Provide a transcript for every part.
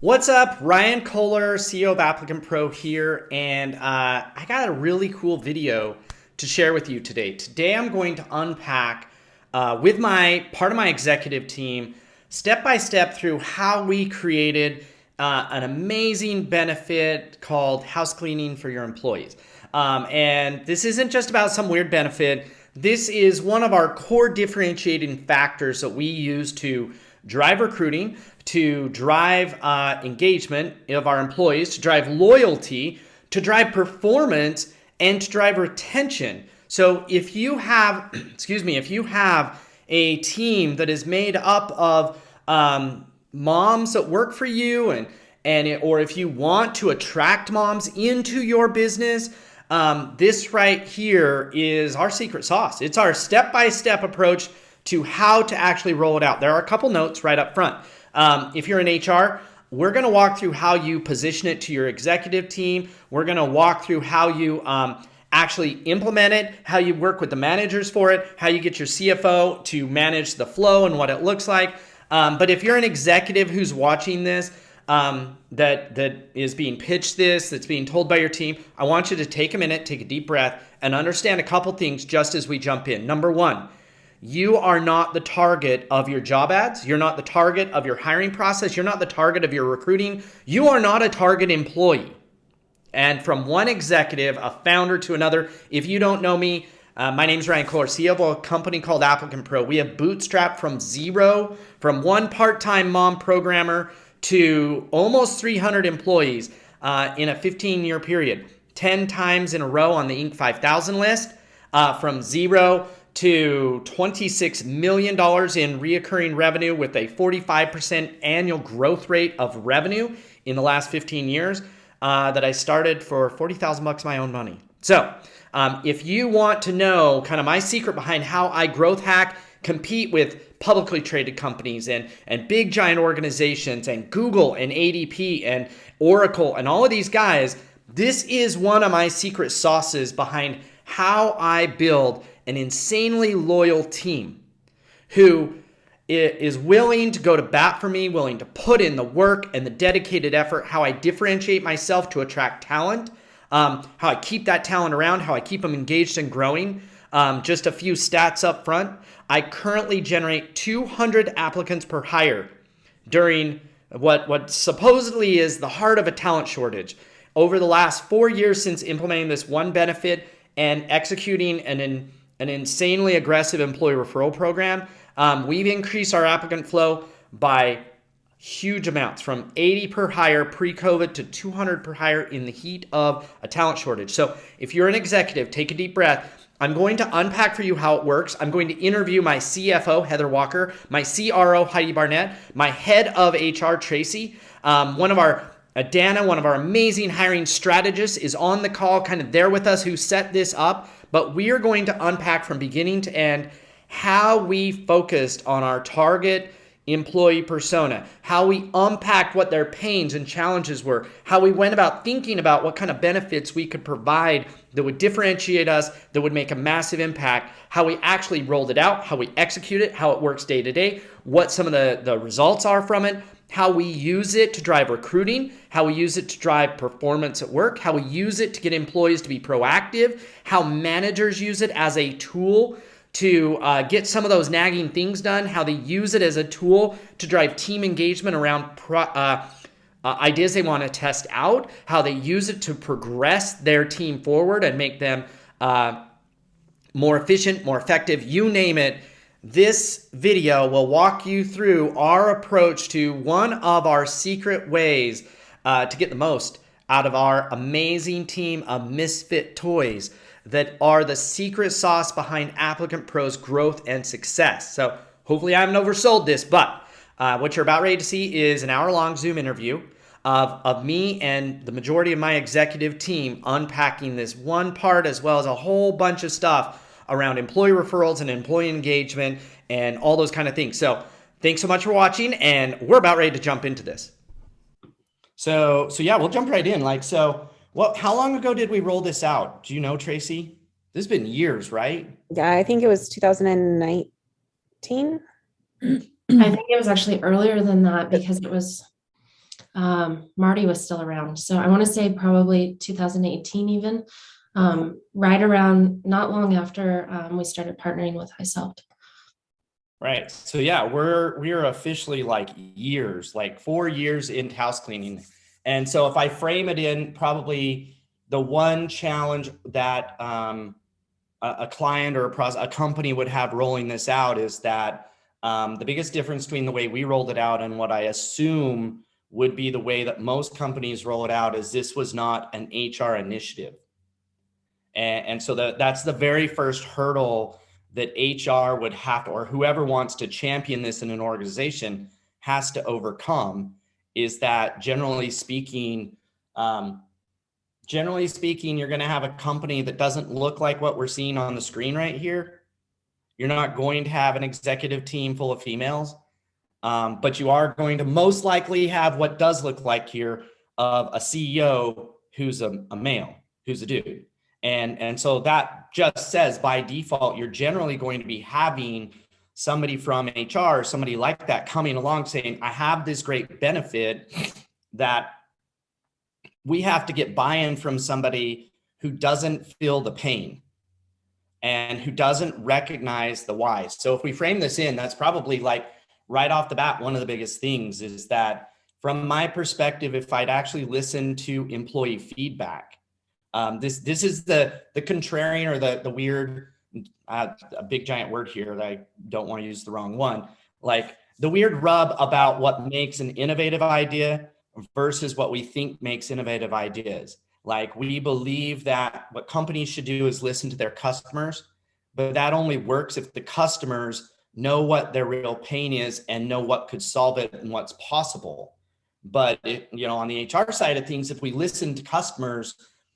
What's up? Ryan Kohler, CEO of Applicant Pro here, and I got a really cool video to share with you today. Today I'm going to unpack with my part of my executive team, step by step through how we created an amazing benefit called house cleaning for your employees. And this isn't just about some weird benefit. This is one of our core differentiating factors that we use to drive recruiting, to drive engagement of our employees, to drive loyalty, to drive performance, and to drive retention. So if you have, if you have a team that is made up of moms that work for you, or if you want to attract moms into your business, this right here is our secret sauce. It's our step-by-step approach to how to actually roll it out. There are a couple notes right up front. If you're in HR, we're going to walk through how you position it to your executive team. We're going to walk through how you actually implement it, how you work with the managers for it, how you get your CFO to manage the flow and what it looks like. But if you're an executive who's watching this, that is being pitched that's being told by your team, I want you to take a minute, take a deep breath, and understand a couple things just as we jump in. Number one, you are not the target of your job ads. You're not the target of your hiring process. You're not the target of your recruiting. You are not a target employee. And from one executive, a founder, to another, if you don't know me, my name is Ryan Kohler, CEO of a company called Applicant Pro. We have bootstrapped from zero, from one part-time mom programmer to almost 300 employees in a 15-year period, 10 times in a row on the Inc. 5000 list, from zero to $26 million in reoccurring revenue with a 45% annual growth rate of revenue in the last 15 years that I started for $40,000 my own money. So if you want to know kind of my secret behind how I growth hack, compete with publicly traded companies and big giant organizations and Google and ADP and Oracle and all of these guys, this is one of my secret sauces behind how I build an insanely loyal team who is willing to go to bat for me, willing to put in the work and the dedicated effort, how I differentiate myself to attract talent, how I keep that talent around, how I keep them engaged and growing. Just a few stats up front. I currently generate 200 applicants per hire during what supposedly is the heart of a talent shortage. Over the last 4 years since implementing this one benefit and executing an insanely aggressive employee referral program, we've increased our applicant flow by huge amounts, from 80 per hire pre-COVID to 200 per hire in the heat of a talent shortage. So if you're an executive, take a deep breath. I'm going to unpack for you how it works. I'm going to interview my CFO, Heather Walker, my CRO, Heidi Barnett, my head of HR, Tracy. Dana, one of our amazing hiring strategists, is on the call, kind of there with us, who set this up. But we are going to unpack from beginning to end how we focused on our target employee persona, how we unpacked what their pains and challenges were, how we went about thinking about what kind of benefits we could provide that would differentiate us, that would make a massive impact, how we actually rolled it out, how we execute it, how it works day to day, what some of the results are from it, how we use it to drive recruiting, how we use it to drive performance at work, how we use it to get employees to be proactive, how managers use it as a tool to get some of those nagging things done, how they use it as a tool to drive team engagement around ideas they want to test out, how they use it to progress their team forward and make them more efficient, more effective, you name it. This video will walk you through our approach to one of our secret ways to get the most out of our amazing team of misfit toys that are the secret sauce behind Applicant Pro's growth and success. So hopefully I haven't oversold this, but what you're about ready to see is an hour-long Zoom interview of me and the majority of my executive team unpacking this one part, as well as a whole bunch of stuff around employee referrals and employee engagement and all those kind of things. So thanks so much for watching, and we're about ready to jump into this. So yeah, we'll jump right in. How long ago did we roll this out? Do you know, Tracy? This has been years, right? Yeah, I think it was 2019. I think it was actually earlier than that, because Marty was still around. So I want to say probably 2018 even, right around not long after we started partnering with iSolved. Right. So yeah, we're officially like years, like 4 years into house cleaning. And so if I frame it in probably the one challenge that a client or a company would have rolling this out is that the biggest difference between the way we rolled it out and what I assume would be the way that most companies roll it out is this was not an HR initiative. And so that's the very first hurdle that HR would have to, or whoever wants to champion this in an organization has to overcome, is that generally speaking, you're going to have a company that doesn't look like what we're seeing on the screen right here. You're not going to have an executive team full of females, but you are going to most likely have what does look like here of a CEO who's a male, who's a dude. And so that just says by default, you're generally going to be having somebody from HR, somebody like that coming along saying, I have this great benefit that we have to get buy-in from somebody who doesn't feel the pain and who doesn't recognize the why. So if we frame this in, that's probably like right off the bat, one of the biggest things is that from my perspective, if I'd actually listened to employee feedback, this is the contrarian or the weird, a big giant word here that I don't want to use the wrong one, like the weird rub about what makes an innovative idea versus what we think makes innovative ideas. Like we believe that what companies should do is listen to their customers, but that only works if the customers know what their real pain is and know what could solve it and what's possible. But on the HR side of things, if we listen to customers,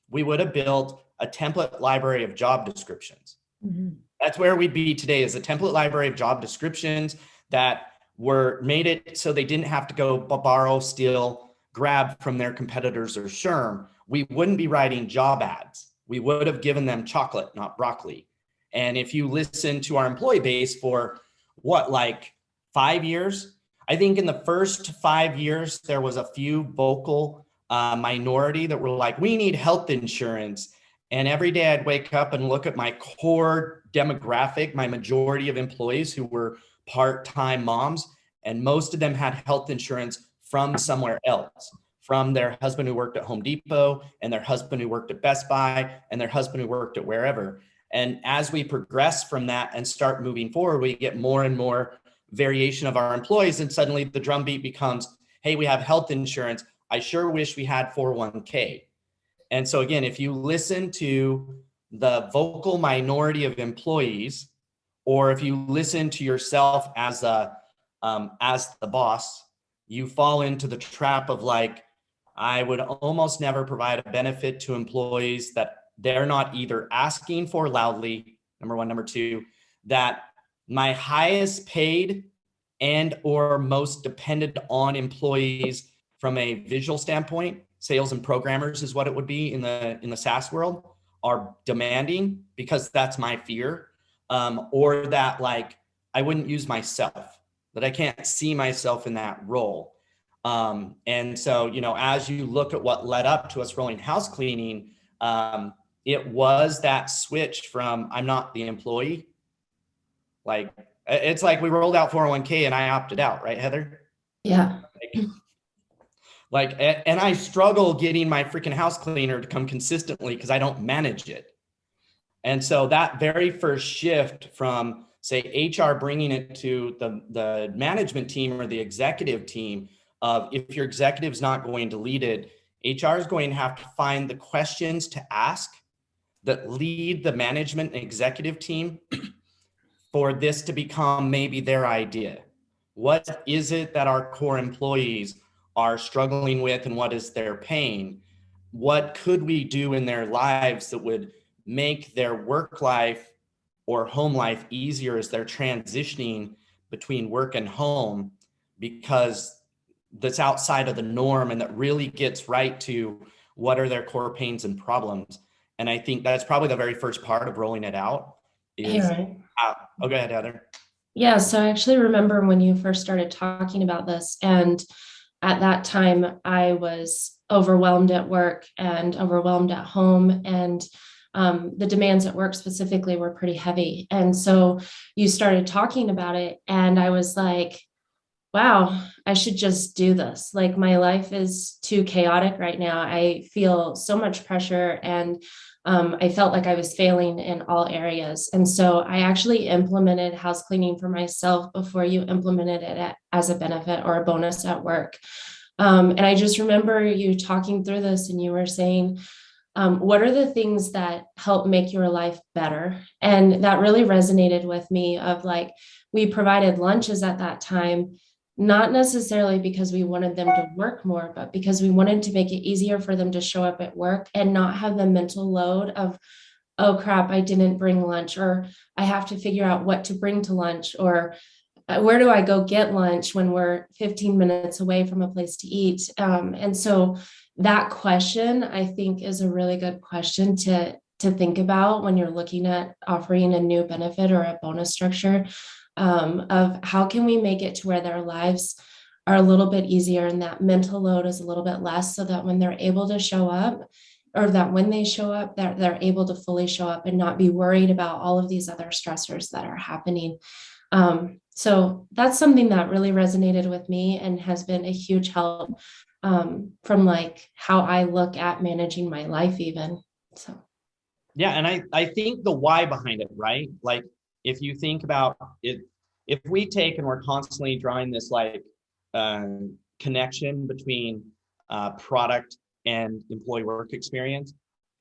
we would have built a template library of job descriptions. Mm-hmm. That's where we'd be today, is a template library of job descriptions that were made it so they didn't have to go borrow, steal, grab from their competitors or SHRM. We wouldn't be writing job ads. We would have given them chocolate, not broccoli. And if you listen to our employee base for like 5 years, I think in the first 5 years, there was a few vocal minority that were like, we need health insurance. And every day I'd wake up and look at my core demographic, my majority of employees who were part-time moms, and most of them had health insurance from somewhere else, from their husband who worked at Home Depot and their husband who worked at Best Buy and their husband who worked at wherever. And as we progress from that and start moving forward, we get more and more variation of our employees. And suddenly the drumbeat becomes, hey, we have health insurance. I sure wish we had 401k. And so again, if you listen to the vocal minority of employees, or if you listen to yourself as the boss, you fall into the trap of like, I would almost never provide a benefit to employees that they're not either asking for loudly, number one. Number two, that my highest paid and or most dependent on employees from a visual standpoint, sales and programmers is what it would be in the SaaS world, are demanding because that's my fear, or that like I wouldn't use myself, that I can't see myself in that role. And so, as you look at what led up to us rolling house cleaning, it was that switch from I'm not the employee. Like, it's like we rolled out 401k and I opted out, right, Heather? Yeah. And I struggle getting my freaking house cleaner to come consistently because I don't manage it. And so that very first shift from, say, HR bringing it to the management team or the executive team of, if your executive's not going to lead it, HR is going to have to find the questions to ask that lead the management and executive team for this to become maybe their idea. What is it that our core employees are struggling with and what is their pain? What could we do in their lives that would make their work life or home life easier as they're transitioning between work and home, because that's outside of the norm and that really gets right to what are their core pains and problems. And I think that's probably the very first part of rolling it out is, hey, Ryan. Oh, go ahead, Heather. Yeah, so I actually remember when you first started talking about this, and at that time I was overwhelmed at work and overwhelmed at home. And the demands at work specifically were pretty heavy. And so you started talking about it, and I was like, wow, I should just do this. Like, my life is too chaotic right now. I feel so much pressure, and I felt like I was failing in all areas. And so I actually implemented house cleaning for myself before you implemented it as a benefit or a bonus at work. And I just remember you talking through this, and you were saying, what are the things that help make your life better? And that really resonated with me of like, we provided lunches at that time, not necessarily because we wanted them to work more, but because we wanted to make it easier for them to show up at work and not have the mental load of, oh crap, I didn't bring lunch, or I have to figure out what to bring to lunch, or where do I go get lunch when we're 15 minutes away from a place to eat? And so that question, I think, is a really good question to think about when you're looking at offering a new benefit or a bonus structure, of how can we make it to where their lives are a little bit easier and that mental load is a little bit less, so that when they're able to show up, or that when they show up, they're able to fully show up and not be worried about all of these other stressors that are happening. So that's something that really resonated with me and has been a huge help, from like how I look at managing my life even. So Yeah, and I think the why behind it, right? Like if you think about it, if we take and we're constantly drawing this like uh, connection between product and employee work experience,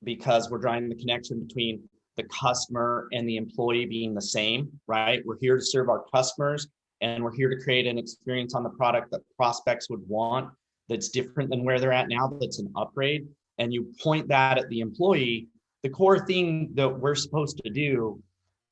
because we're drawing the connection between the customer and the employee being the same, right? We're here to serve our customers, and we're here to create an experience on the product that prospects would want, that's different than where they're at now, that's an upgrade. And you point that at the employee. The core thing that we're supposed to do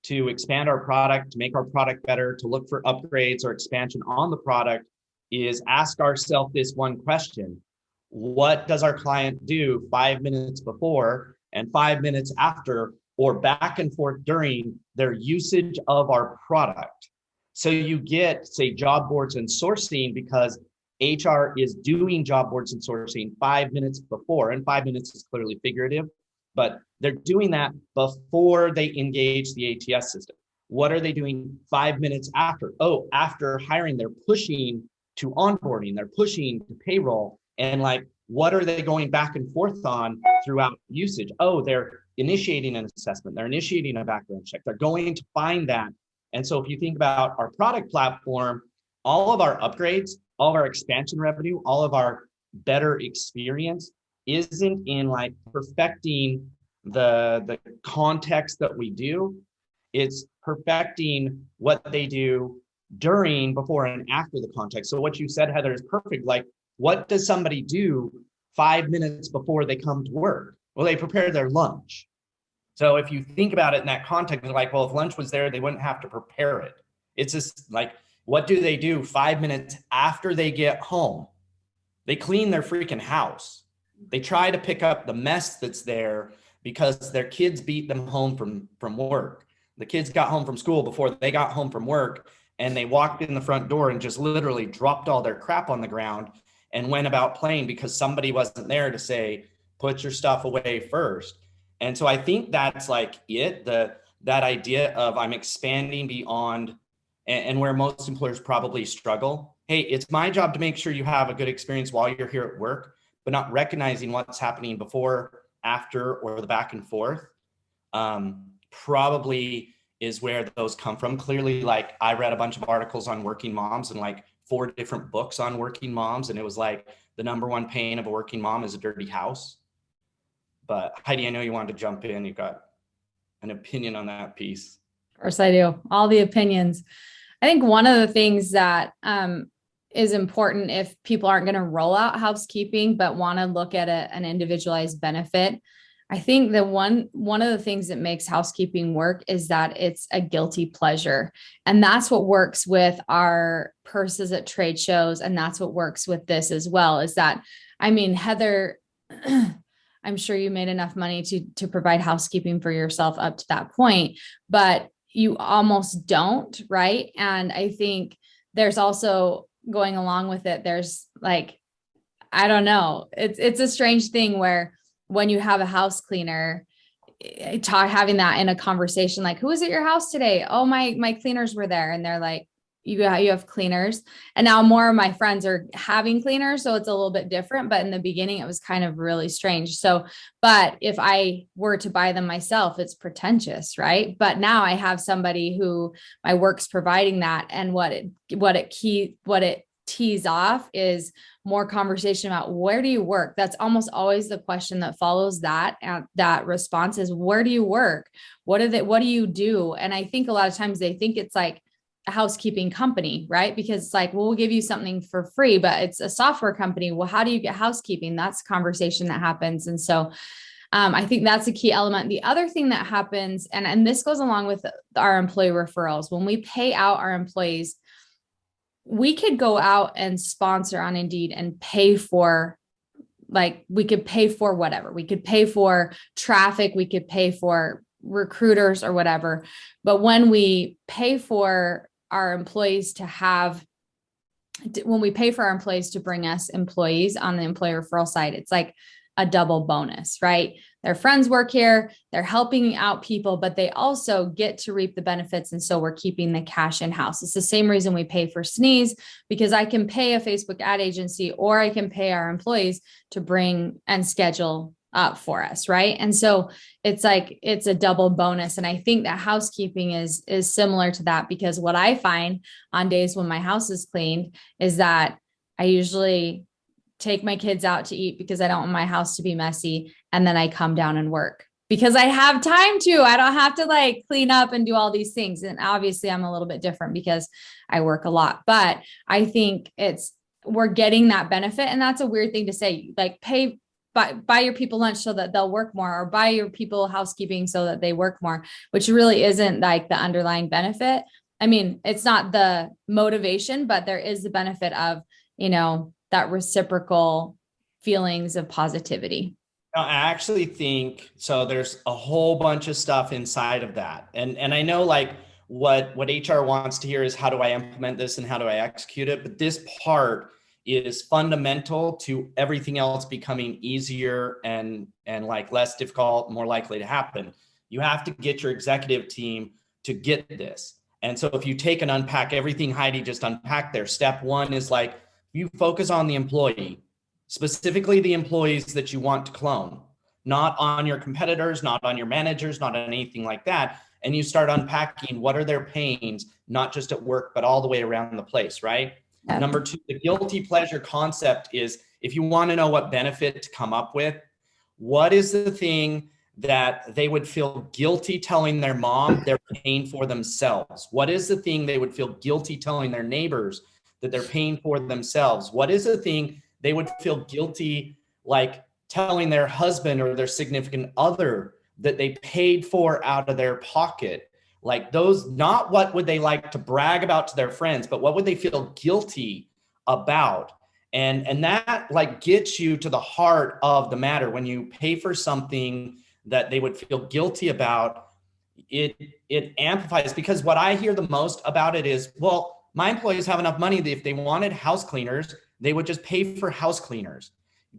to expand our product, to make our product better, to look for upgrades or expansion on the product, is ask ourselves this one question: what does our client do 5 minutes before and 5 minutes after, or back and forth during their usage of our product? So you get, say, job boards and sourcing, because HR is doing job boards and sourcing 5 minutes before, and 5 minutes is clearly figurative, but they're doing that before they engage the ATS system. What are they doing 5 minutes after? Oh, after hiring, they're pushing to onboarding, they're pushing to payroll, and like, what are they going back and forth on throughout usage? Oh, they're initiating an assessment, they're initiating a background check, they're going to find that. And so if you think about our product platform, all of our upgrades, all of our expansion revenue, all of our better experience isn't in like perfecting the context that we do. It's perfecting what they do during, before, and after the context. So what you said, Heather, is perfect. Like, what does somebody do 5 minutes before they come to work? Well, they prepare their lunch. So if you think about it in that context, like, well, if lunch was there, they wouldn't have to prepare it. It's just like, what do they do 5 minutes after they get home? They clean their freaking house. They try to pick up the mess that's there because their kids beat them home from work. The kids got home from school before they got home from work, and they walked in the front door and just literally dropped all their crap on the ground and went about playing because somebody wasn't there to say, put your stuff away first. And so I think that's like that idea of I'm expanding beyond, and where most employers probably struggle. Hey, it's my job to make sure you have a good experience while you're here at work, but not recognizing what's happening before, after, or the back and forth, probably is where those come from. Clearly, like, I read a bunch of articles on working moms and like 4 different books on working moms, and it was like the number one pain of a working mom is a dirty house. But Heidi, I know you wanted to jump in. You've got an opinion on that piece. Of course I do. All the opinions. I think one of the things that is important if people aren't going to roll out housekeeping, but want to look at an individualized benefit, I think that one of the things that makes housekeeping work is that it's a guilty pleasure. And that's what works with our purses at trade shows. And that's what works with this as well, is that, I mean, Heather, I'm sure you made enough money to provide housekeeping for yourself up to that point, but you almost don't, right? And I think there's also going along with it, there's like, I don't know. It's a strange thing where when you have a house cleaner, having that in a conversation, like, who was at your house today? Oh, my cleaners were there. And they're like, you have cleaners. And now more of my friends are having cleaners. So it's a little bit different. But in the beginning, it was kind of really strange. So, but if I were to buy them myself, it's pretentious, right? But now I have somebody who my work's providing that. And what it tees off is more conversation about where do you work? That's almost always the question that follows that. And that response is, where do you work? What do you do? And I think a lot of times they think it's like a housekeeping company, right? Because it's like, well, we'll give you something for free, but it's a software company. Well, how do you get housekeeping? That's a conversation that happens. And so I think that's a key element. The other thing that happens, and this goes along with our employee referrals, when we pay out our employees, we could go out and sponsor on Indeed and pay for, like, we could pay for whatever. We could pay for traffic. We could pay for recruiters or whatever. But when we pay for our employees when we pay for our employees to bring us employees on the employee referral side, it's like a double bonus, right? Their friends work here, they're helping out people, but they also get to reap the benefits. And so we're keeping the cash in house. It's the same reason we pay for Sneeze, because I can pay a Facebook ad agency or I can pay our employees to bring and schedule up for us, right? And so it's like, it's a double bonus. And I think that housekeeping is similar to that, because what I find on days when my house is cleaned is that I usually take my kids out to eat because I don't want my house to be messy. And then I come down and work because I have time to. I don't have to like clean up and do all these things. And obviously I'm a little bit different because I work a lot, but I think we're getting that benefit. And that's a weird thing to say, like buy your people lunch so that they'll work more, or buy your people housekeeping so that they work more, which really isn't like the underlying benefit. I mean, it's not the motivation, but there is the benefit of, that reciprocal feelings of positivity. I actually think so. There's a whole bunch of stuff inside of that. And I know like what HR wants to hear is, how do I implement this and how do I execute it? But this part is fundamental to everything else becoming easier and like less difficult, more likely to happen. You have to get your executive team to get this. And so if you take and unpack everything Heidi just unpacked there, step one is like, you focus on the employee, specifically the employees that you want to clone, not on your competitors, not on your managers, not on anything like that. And you start unpacking what are their pains, not just at work, but all the way around the place, right? Yeah. Number two, the guilty pleasure concept is, if you want to know what benefit to come up with, what is the thing that they would feel guilty telling their mom they're paying for themselves? What is the thing they would feel guilty telling their neighbors that they're paying for themselves? What is the thing they would feel guilty like telling their husband or their significant other that they paid for out of their pocket? Like those, not what would they like to brag about to their friends, but what would they feel guilty about? And that like gets you to the heart of the matter. When you pay for something that they would feel guilty about, it amplifies, because what I hear the most about it is, well, my employees have enough money that if they wanted house cleaners, they would just pay for house cleaners.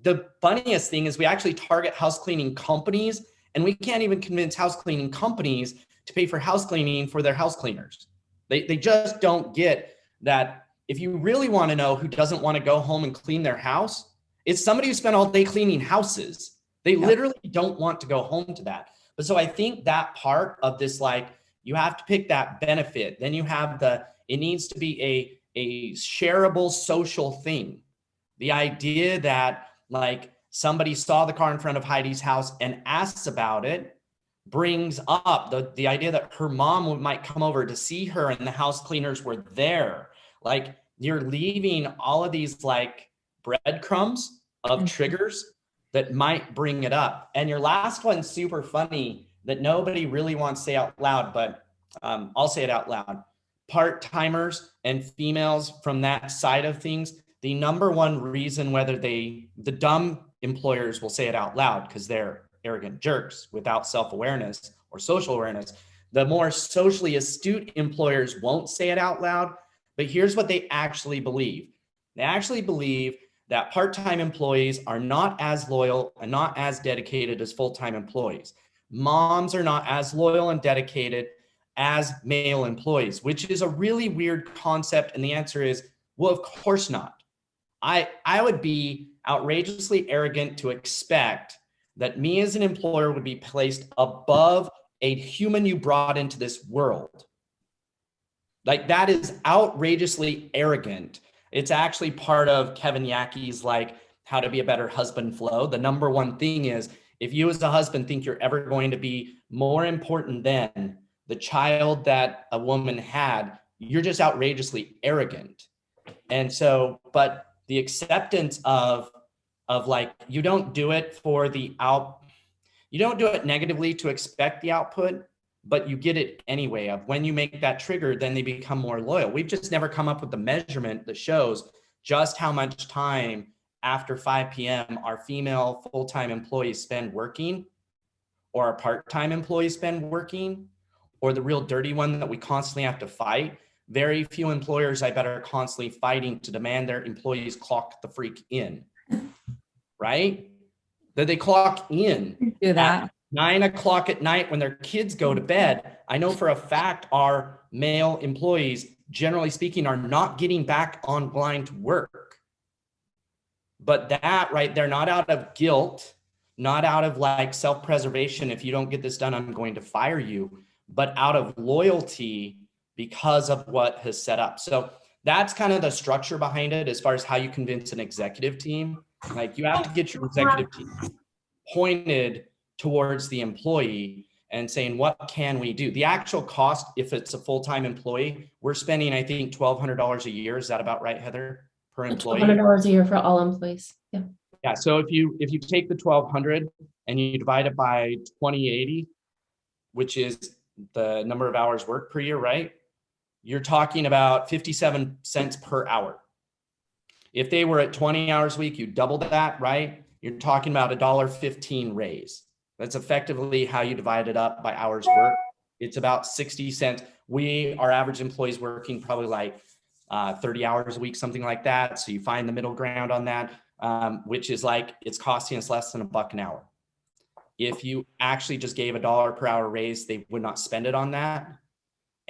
The funniest thing is we actually target house cleaning companies, and we can't even convince house cleaning companies to pay for house cleaning for their house cleaners. They just don't get that. If you really want to know who doesn't want to go home and clean their house, it's somebody who spent all day cleaning houses. They literally don't want to go home to that. But so I think that part of this, like, you have to pick that benefit. Then you have it needs to be a shareable social thing. The idea that like somebody saw the car in front of Heidi's house and asks about it brings up the idea that her mom might come over to see her and the house cleaners were there. Like, you're leaving all of these like breadcrumbs of triggers that might bring it up. And your last one's super funny that nobody really wants to say out loud, but I'll say it out loud. Part-timers and females from that side of things, the number one reason whether the dumb employers will say it out loud because they're arrogant jerks without self-awareness or social awareness. The more socially astute employers won't say it out loud, but here's what they actually believe. They actually believe that part-time employees are not as loyal and not as dedicated as full-time employees. Moms are not as loyal and dedicated as male employees, which is a really weird concept. And the answer is, well, of course not. I would be outrageously arrogant to expect that me as an employer would be placed above a human you brought into this world. Like, that is outrageously arrogant. It's actually part of Kevin Yackey's like how to be a better husband flow. The number one thing is, if you as a husband think you're ever going to be more important than the child that a woman had, you're just outrageously arrogant. And so, but the acceptance of like, you don't do it for the you don't do it negatively to expect the output, but you get it anyway. Of when you make that trigger, then they become more loyal. We've just never come up with the measurement that shows just how much time after 5 p.m. our female full-time employees spend working, or our part-time employees spend working, or the real dirty one that we constantly have to fight. Very few employers, I bet, are constantly fighting to demand their employees clock the freak in, right? That they clock in Do that. at 9 o'clock at night when their kids go to bed. I know for a fact our male employees, generally speaking, are not getting back online to work. But that right there, not out of guilt, not out of like self-preservation, if you don't get this done, I'm going to fire you, but out of loyalty because of what has set up. So that's kind of the structure behind it as far as how you convince an executive team. Like, you have to get your executive team pointed towards the employee and saying, what can we do? The actual cost, if it's a full-time employee, we're spending, I think, $1,200 a year. Is that about right, Heather? Per employee? $1,200 a year for all employees. Yeah. Yeah. So if you take the 1,200 and you divide it by 2080, which is the number of hours worked per year, right? You're talking about 57 cents per hour. If they were at 20 hours a week, you double that, right? You're talking about $1.15 raise. That's effectively how you divide it up by hours worked. It's about 60 cents. Our average employees working probably like 30 hours a week, something like that. So you find the middle ground on that, which is like, it's costing us less than $1 an hour. If you actually just gave $1 per hour raise, they would not spend it on that,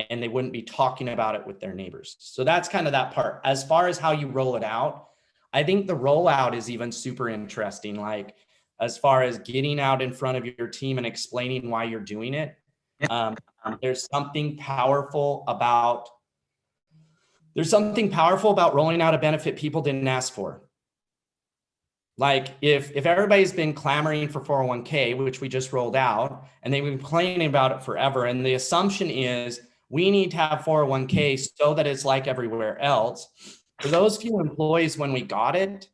and they wouldn't be talking about it with their neighbors. So that's kind of that part. As far as how you roll it out, I think the rollout is even super interesting. Like, as far as getting out in front of your team and explaining why you're doing it. There's something powerful about rolling out a benefit people didn't ask for. Like, if everybody's been clamoring for 401k, which we just rolled out, and they've been complaining about it forever, and the assumption is we need to have 401k so that it's like everywhere else. For those few employees, when we got it,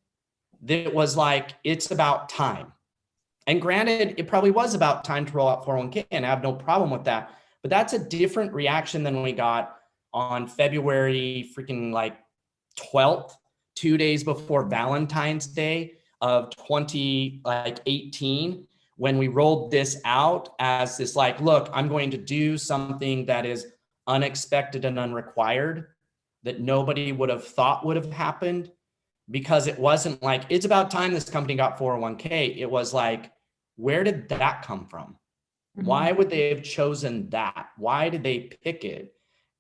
it was like, it's about time. And granted, it probably was about time to roll out 401k, and I have no problem with that. But that's a different reaction than we got on February freaking like 12th, 2 days before Valentine's Day of 2018, when we rolled this out as this like, look, I'm going to do something that is unexpected and unrequired, that nobody would have thought would have happened, because it wasn't like, it's about time this company got 401k. It was like, where did that come from? Mm-hmm. Why would they have chosen that? Why did they pick it?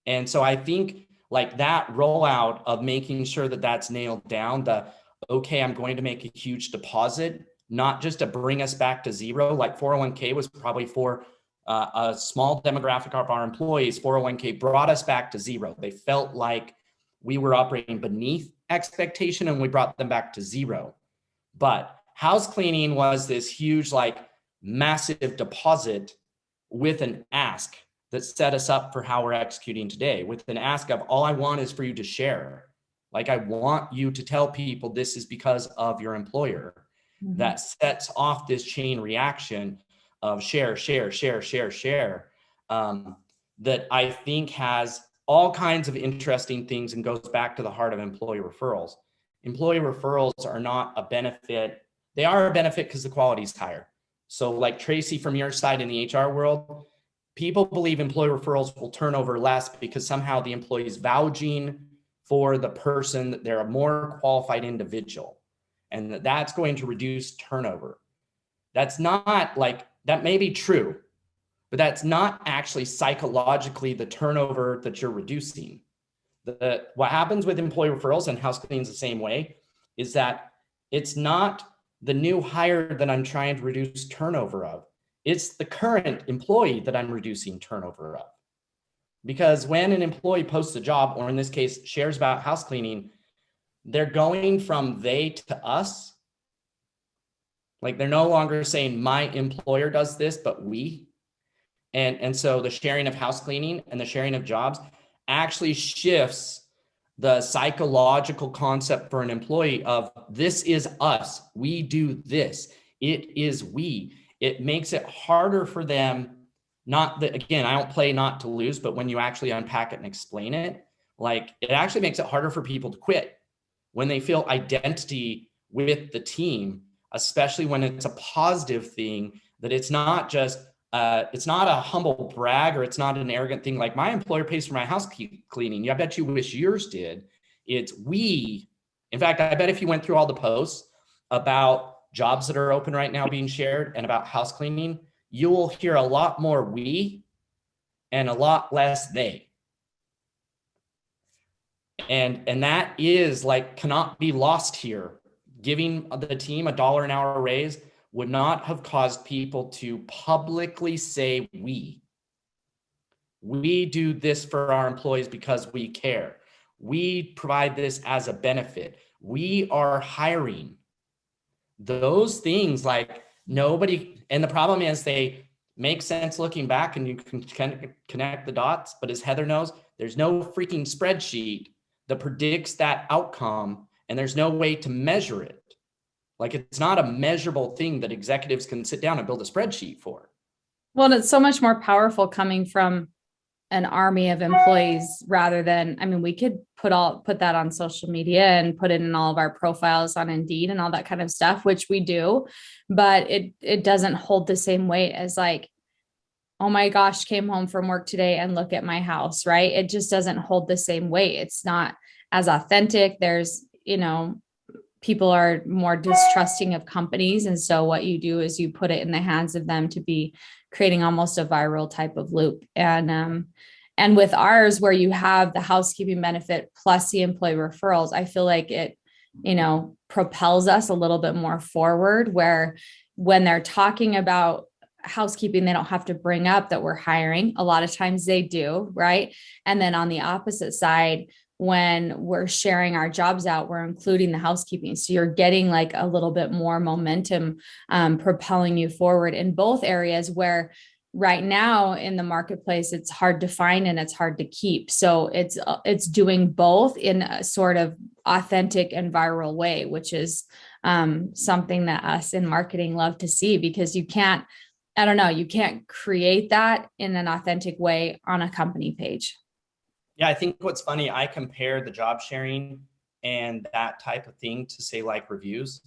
And so I think like that rollout of making sure that that's nailed down, okay, I'm going to make a huge deposit, not just to bring us back to zero. Like 401k was probably for a small demographic of our employees. 401k brought us back to zero. They felt like we were operating beneath expectation, and we brought them back to zero. But house cleaning was this huge, like massive deposit with an ask that set us up for how we're executing today, with an ask of, all I want is for you to share. Like, I want you to tell people this is because of your employer. Mm-hmm. That sets off this chain reaction of share, that I think has all kinds of interesting things and goes back to the heart of employee referrals. Employee referrals are not a benefit. They are a benefit because the quality is higher. So like Tracy, from your side in the HR world, people believe employee referrals will turn over less because somehow the employee is vouching for the person that they're a more qualified individual, and that's going to reduce turnover. That's not like, that may be true, but that's not actually psychologically the turnover that you're reducing. What happens with employee referrals, and house cleaning is the same way, is that it's not the new hire that I'm trying to reduce turnover of. It's the current employee that I'm reducing turnover of. Because when an employee posts a job, or in this case, shares about house cleaning, they're going from they to us. Like, they're no longer saying my employer does this, but we. And so the sharing of house cleaning and the sharing of jobs actually shifts the psychological concept for an employee of, this is us. We do this. It is we. It makes it harder for them. Not that, again, I don't play not to lose, but when you actually unpack it and explain it, like, it actually makes it harder for people to quit when they feel identity with the team, especially when it's a positive thing, that it's not just, it's not a humble brag, or it's not an arrogant thing like, my employer pays for my house cleaning. Yeah, I bet you wish yours did. It's we. In fact, I bet if you went through all the posts about jobs that are open right now being shared and about house cleaning, you will hear a lot more we and a lot less they. And that is like, cannot be lost here. Giving the team $1 an hour raise would not have caused people to publicly say we do this for our employees because we care. We provide this as a benefit. We are hiring. Those things, like, nobody, and the problem is they make sense looking back and you can connect the dots, but as Heather knows, there's no freaking spreadsheet that predicts that outcome, and there's no way to measure it. Like, it's not a measurable thing that executives can sit down and build a spreadsheet for. Well, it's so much more powerful coming from an army of employees rather than, I mean, we could put that on social media and put it in all of our profiles on Indeed and all that kind of stuff, which we do, but it doesn't hold the same weight as like, oh my gosh, came home from work today and look at my house, right? It just doesn't hold the same weight. It's not as authentic. There's, people are more distrusting of companies. And so what you do is you put it in the hands of them to be creating almost a viral type of loop. And with ours, where you have the housekeeping benefit plus the employee referrals, I feel like it, propels us a little bit more forward, where when they're talking about housekeeping, they don't have to bring up that we're hiring. A lot of times they do, right? And then on the opposite side, when we're sharing our jobs out, we're including the housekeeping. So you're getting like a little bit more momentum, propelling you forward in both areas, where right now in the marketplace, it's hard to find and it's hard to keep. So it's doing both in a sort of authentic and viral way, which is something that us in marketing love to see, because you can't create that in an authentic way on a company page. Yeah, I think what's funny, I compare the job sharing and that type of thing to, say, like reviews,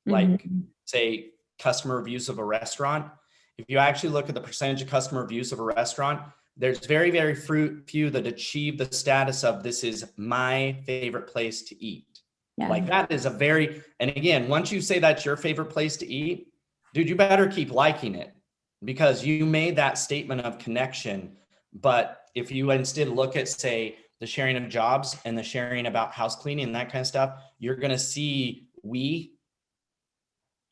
like say customer reviews of a restaurant. If you actually look at the percentage of customer reviews of a restaurant, there's very, very few that achieve the status of, this is my favorite place to eat. Yeah. Like, that is and again, once you say that's your favorite place to eat, dude, you better keep liking it, because you made that statement of connection. But if you instead look at, say, the sharing of jobs and the sharing about house cleaning and that kind of stuff, you're going to see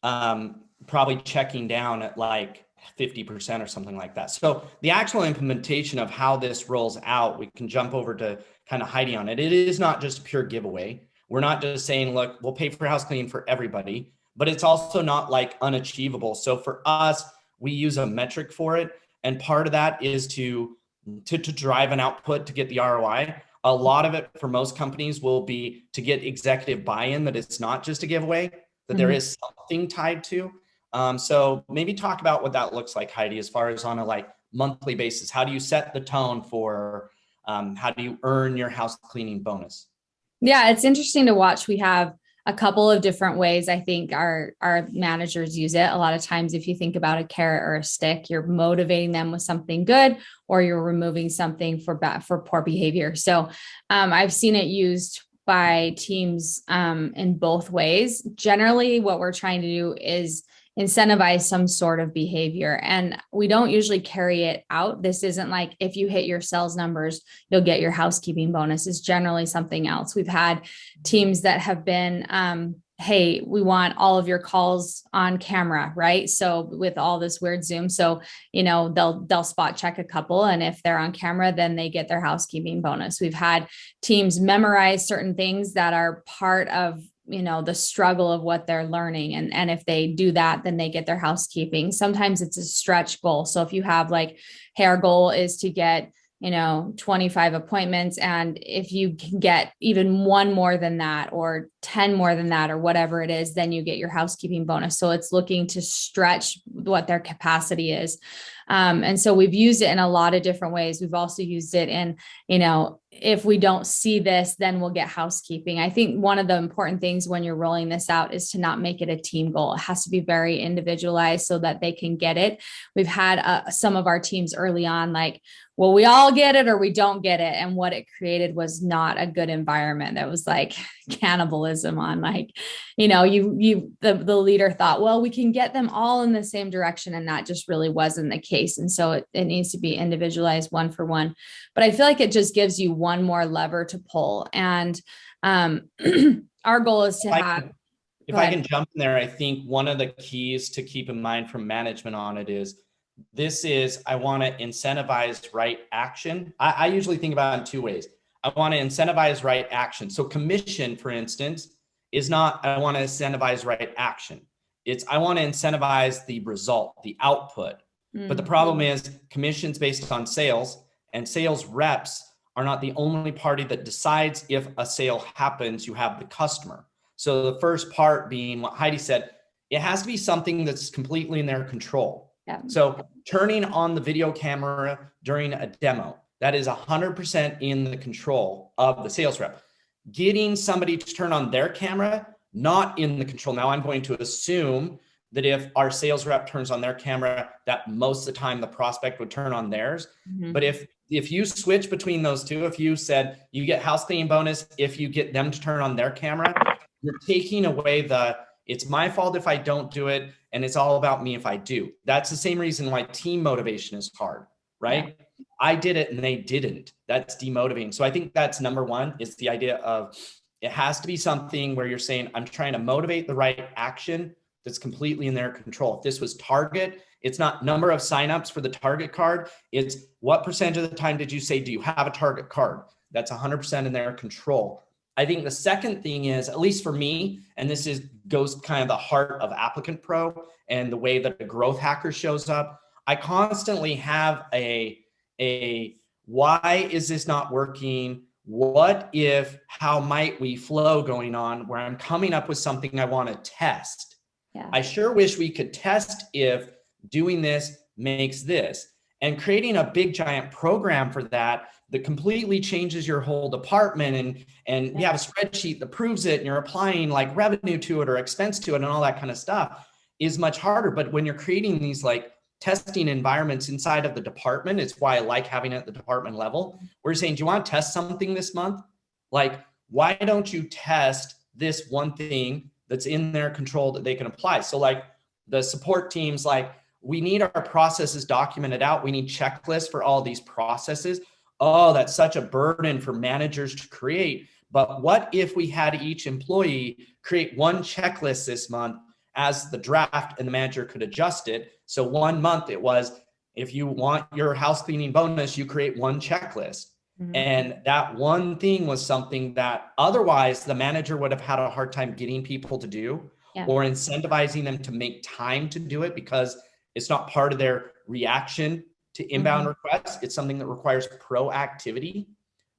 probably checking down at like 50% or something like that. So the actual implementation of how this rolls out, we can jump over to kind of Heidi on it. It is not just a pure giveaway. We're not just saying, look, we'll pay for house cleaning for everybody, but it's also not like unachievable. So for us, we use a metric for it. And part of that is to drive an output to get the ROI. A lot of it for most companies will be to get executive buy-in, that it's not just a giveaway, that there is something tied to. So maybe talk about what that looks like, Heidi, as far as on a like monthly basis. How do you set the tone for, how do you earn your house cleaning bonus? Yeah, it's interesting to watch. We have a couple of different ways I think our managers use it. A lot of times, if you think about a carrot or a stick, you're motivating them with something good, or you're removing something for poor behavior. So I've seen it used by teams in both ways. Generally, what we're trying to do is incentivize some sort of behavior, and we don't usually carry it out. This isn't like, if you hit your sales numbers, you'll get your housekeeping bonus. It's generally something else. We've had teams that have been, hey, we want all of your calls on camera, right? So with all this weird Zoom, so they'll spot check a couple, and if they're on camera, then they get their housekeeping bonus. We've had teams memorize certain things that are part of the struggle of what they're learning. And if they do that, then they get their housekeeping. Sometimes it's a stretch goal. So if you have like, hey, our goal is to get 25 appointments. And if you can get even one more than that, or 10 more than that, or whatever it is, then you get your housekeeping bonus. So it's looking to stretch what their capacity is. And so we've used it in a lot of different ways. We've also used it in, if we don't see this, then we'll get housekeeping. I think one of the important things when you're rolling this out is to not make it a team goal. It has to be very individualized so that they can get it. We've had some of our teams early on, like, well, we all get it or we don't get it. And what it created was not a good environment. That was like cannibalism on like, the leader thought, well, we can get them all in the same direction. And that just really wasn't the case. And so it needs to be individualized one for one. But I feel like it just gives you one more lever to pull. And our goal is to have. If I can jump in there, I think one of the keys to keep in mind from management on it is, I want to incentivize right action. I usually think about it in two ways. I want to incentivize right action. So commission, for instance, is not, I want to incentivize right action. It's, I want to incentivize the result, the output. Mm-hmm. But the problem is commission's based on sales, and sales reps are not the only party that decides if a sale happens. You have the customer. So the first part being what Heidi said, it has to be something that's completely in their control. Yeah. So turning on the video camera during a demo, that is 100% in the control of the sales rep. Getting somebody to turn on their camera, not in the control. Now I'm going to assume that if our sales rep turns on their camera, that most of the time the prospect would turn on theirs. Mm-hmm. But if you switch between those two, if you said you get house cleaning bonus, if you get them to turn on their camera, you're taking away it's my fault if I don't do it, and it's all about me if I do. That's the same reason why team motivation is hard, right? Yeah. I did it and they didn't. That's demotivating. So I think that's number one, is the idea of it has to be something where you're saying, I'm trying to motivate the right action that's completely in their control. If this was Target, it's not number of signups for the Target card. It's what percentage of the time did you say, do you have a Target card? That's 100% in their control. I think the second thing is, at least for me, and this goes kind of the heart of Applicant Pro and the way that the growth hacker shows up. I constantly have a why is this not working? What if, how might we flow going on, where I'm coming up with something I want to test. Yeah. I sure wish we could test if doing this makes this, and creating a big giant program for that completely changes your whole department. And we have a spreadsheet that proves it, and you're applying like revenue to it or expense to it and all that kind of stuff is much harder. But when you're creating these like testing environments inside of the department, it's why I like having it at the department level. We're saying, do you want to test something this month? Like, why don't you test this one thing that's in their control that they can apply? So like the support teams, like, we need our processes documented out. We need checklists for all these processes. Oh, that's such a burden for managers to create. But what if we had each employee create one checklist this month as the draft, and the manager could adjust it? So 1 month it was, if you want your house cleaning bonus, you create one checklist. Mm-hmm. And that one thing was something that otherwise the manager would have had a hard time getting people to do, or incentivizing them to make time to do it, because it's not part of their reaction to inbound requests. It's something that requires proactivity.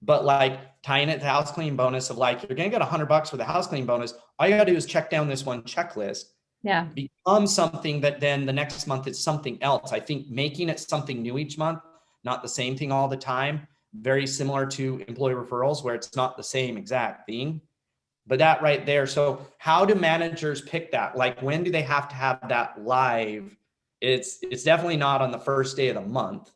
But like tying it to house cleaning bonus of like, you're going to get $100 for the house cleaning bonus. All you got to do is check down this one checklist. Yeah. Become something that then the next month it's something else. I think making it something new each month, not the same thing all the time, very similar to employee referrals, where it's not the same exact thing, But that right there. So how do managers pick that? Like, when do they have to have that live? It's definitely not on the first day of the month.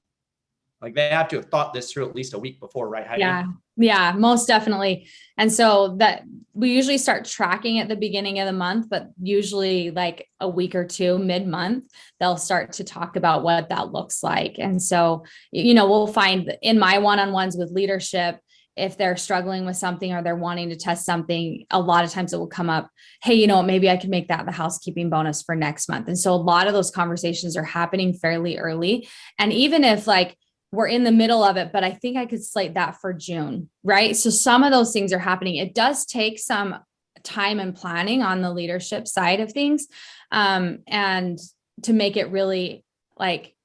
Like, they have to have thought this through at least a week before, right, Heidi? Yeah. Yeah, most definitely. And so that we usually start tracking at the beginning of the month, but usually like a week or two mid-month, they'll start to talk about what that looks like. And so, we'll find in my one-on-ones with leadership, if they're struggling with something or they're wanting to test something, a lot of times it will come up, hey, maybe I could make that the housekeeping bonus for next month. And so a lot of those conversations are happening fairly early. And even if like, we're in the middle of it, but I think I could slate that for June, right? So some of those things are happening. It does take some time and planning on the leadership side of things, and to make it really like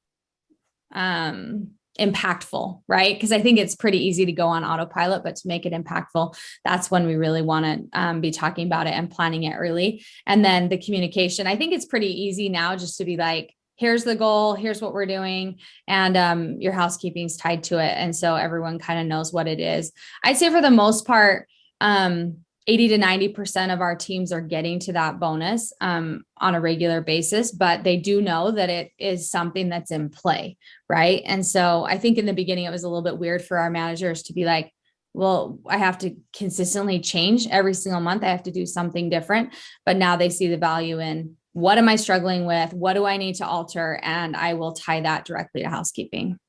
impactful, right? Because I think it's pretty easy to go on autopilot, but to make it impactful, that's when we really want to be talking about it and planning it early. And then the communication, I think it's pretty easy now just to be like, here's the goal, here's what we're doing, and your housekeeping's tied to it. And so everyone kind of knows what it is. I'd say for the most part, 80 to 90% of our teams are getting to that bonus on a regular basis, but they do know that it is something that's in play, right? And so I think in the beginning, it was a little bit weird for our managers to be like, well, I have to consistently change every single month. I have to do something different. But now they see the value in, what am I struggling with? What do I need to alter? And I will tie that directly to housekeeping.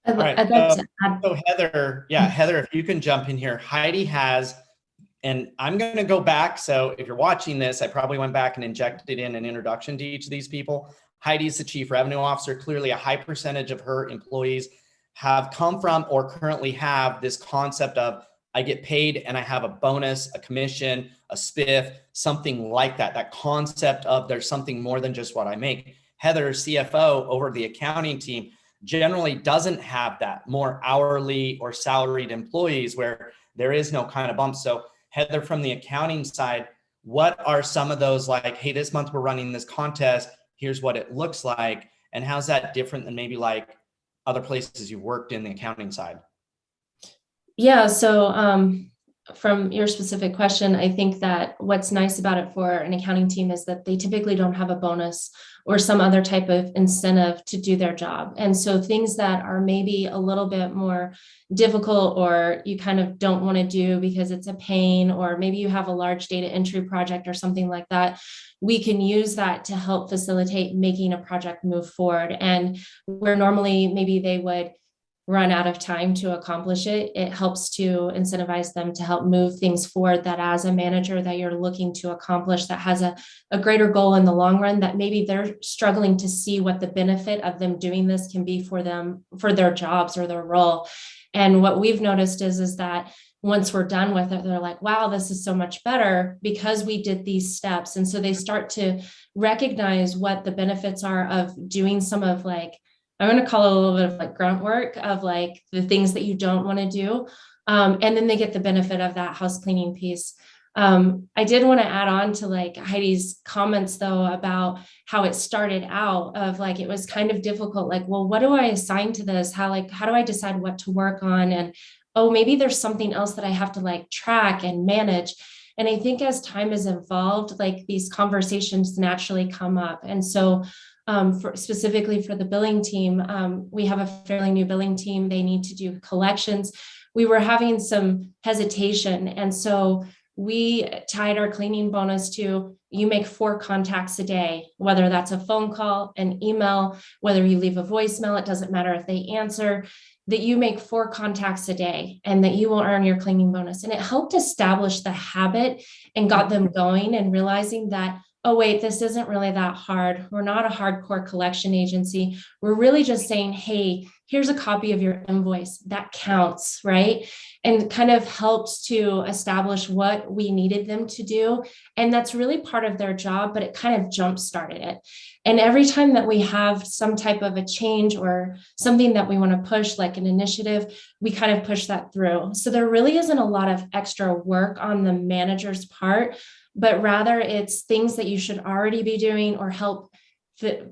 All right. I'd like to add. So Heather, Heather, if you can jump in here. Heidi has, and I'm going to go back. So if you're watching this, I probably went back and injected in an introduction to each of these people. Heidi's the chief revenue officer. Clearly a high percentage of her employees have come from or currently have this concept of, I get paid and I have a bonus, a commission, a spiff, something like that. That concept of there's something more than just what I make. Heather, CFO over the accounting team, generally doesn't have that, more hourly or salaried employees where there is no kind of bump. So Heather, from the accounting side, what are some of those like, hey, this month we're running this contest, here's what it looks like, and how's that different than maybe like other places you've worked in the accounting side? Yeah, so from your specific question, I think that what's nice about it for an accounting team is that they typically don't have a bonus or some other type of incentive to do their job. And so things that are maybe a little bit more difficult or you kind of don't want to do because it's a pain, or maybe you have a large data entry project or something like that, we can use that to help facilitate making a project move forward. And where normally maybe they would run out of time to accomplish it, it helps to incentivize them to help move things forward, that as a manager that you're looking to accomplish that has a greater goal in the long run, that maybe they're struggling to see what the benefit of them doing this can be for them, for their jobs or their role. And what we've noticed is that once we're done with it, they're like, wow, this is so much better because we did these steps. And so they start to recognize what the benefits are of doing some of like, I'm going to call it a little bit of like grunt work of like the things that you don't want to do. And then they get the benefit of that house cleaning piece. I did want to add on to like Heidi's comments though, about how it started out of like, it was kind of difficult. Like, well, what do I assign to this? How do I decide what to work on? And, oh, maybe there's something else that I have to like track and manage. And I think as time has evolved, like these conversations naturally come up. And so specifically for the billing team, we have a fairly new billing team. They need to do collections. We were having some hesitation. And so we tied our cleaning bonus to, you make 4 contacts a day, whether that's a phone call, an email, whether you leave a voicemail, it doesn't matter if they answer, that you make 4 contacts a day and that you will earn your cleaning bonus. And it helped establish the habit and got them going and realizing that, oh, wait, this isn't really that hard. We're not a hardcore collection agency. We're really just saying, hey, here's a copy of your invoice. That counts, right? And kind of helps to establish what we needed them to do. And that's really part of their job, but it kind of jump-started it. And every time that we have some type of a change or something that we want to push, like an initiative, we kind of push that through. So there really isn't a lot of extra work on the manager's part, but rather it's things that you should already be doing or help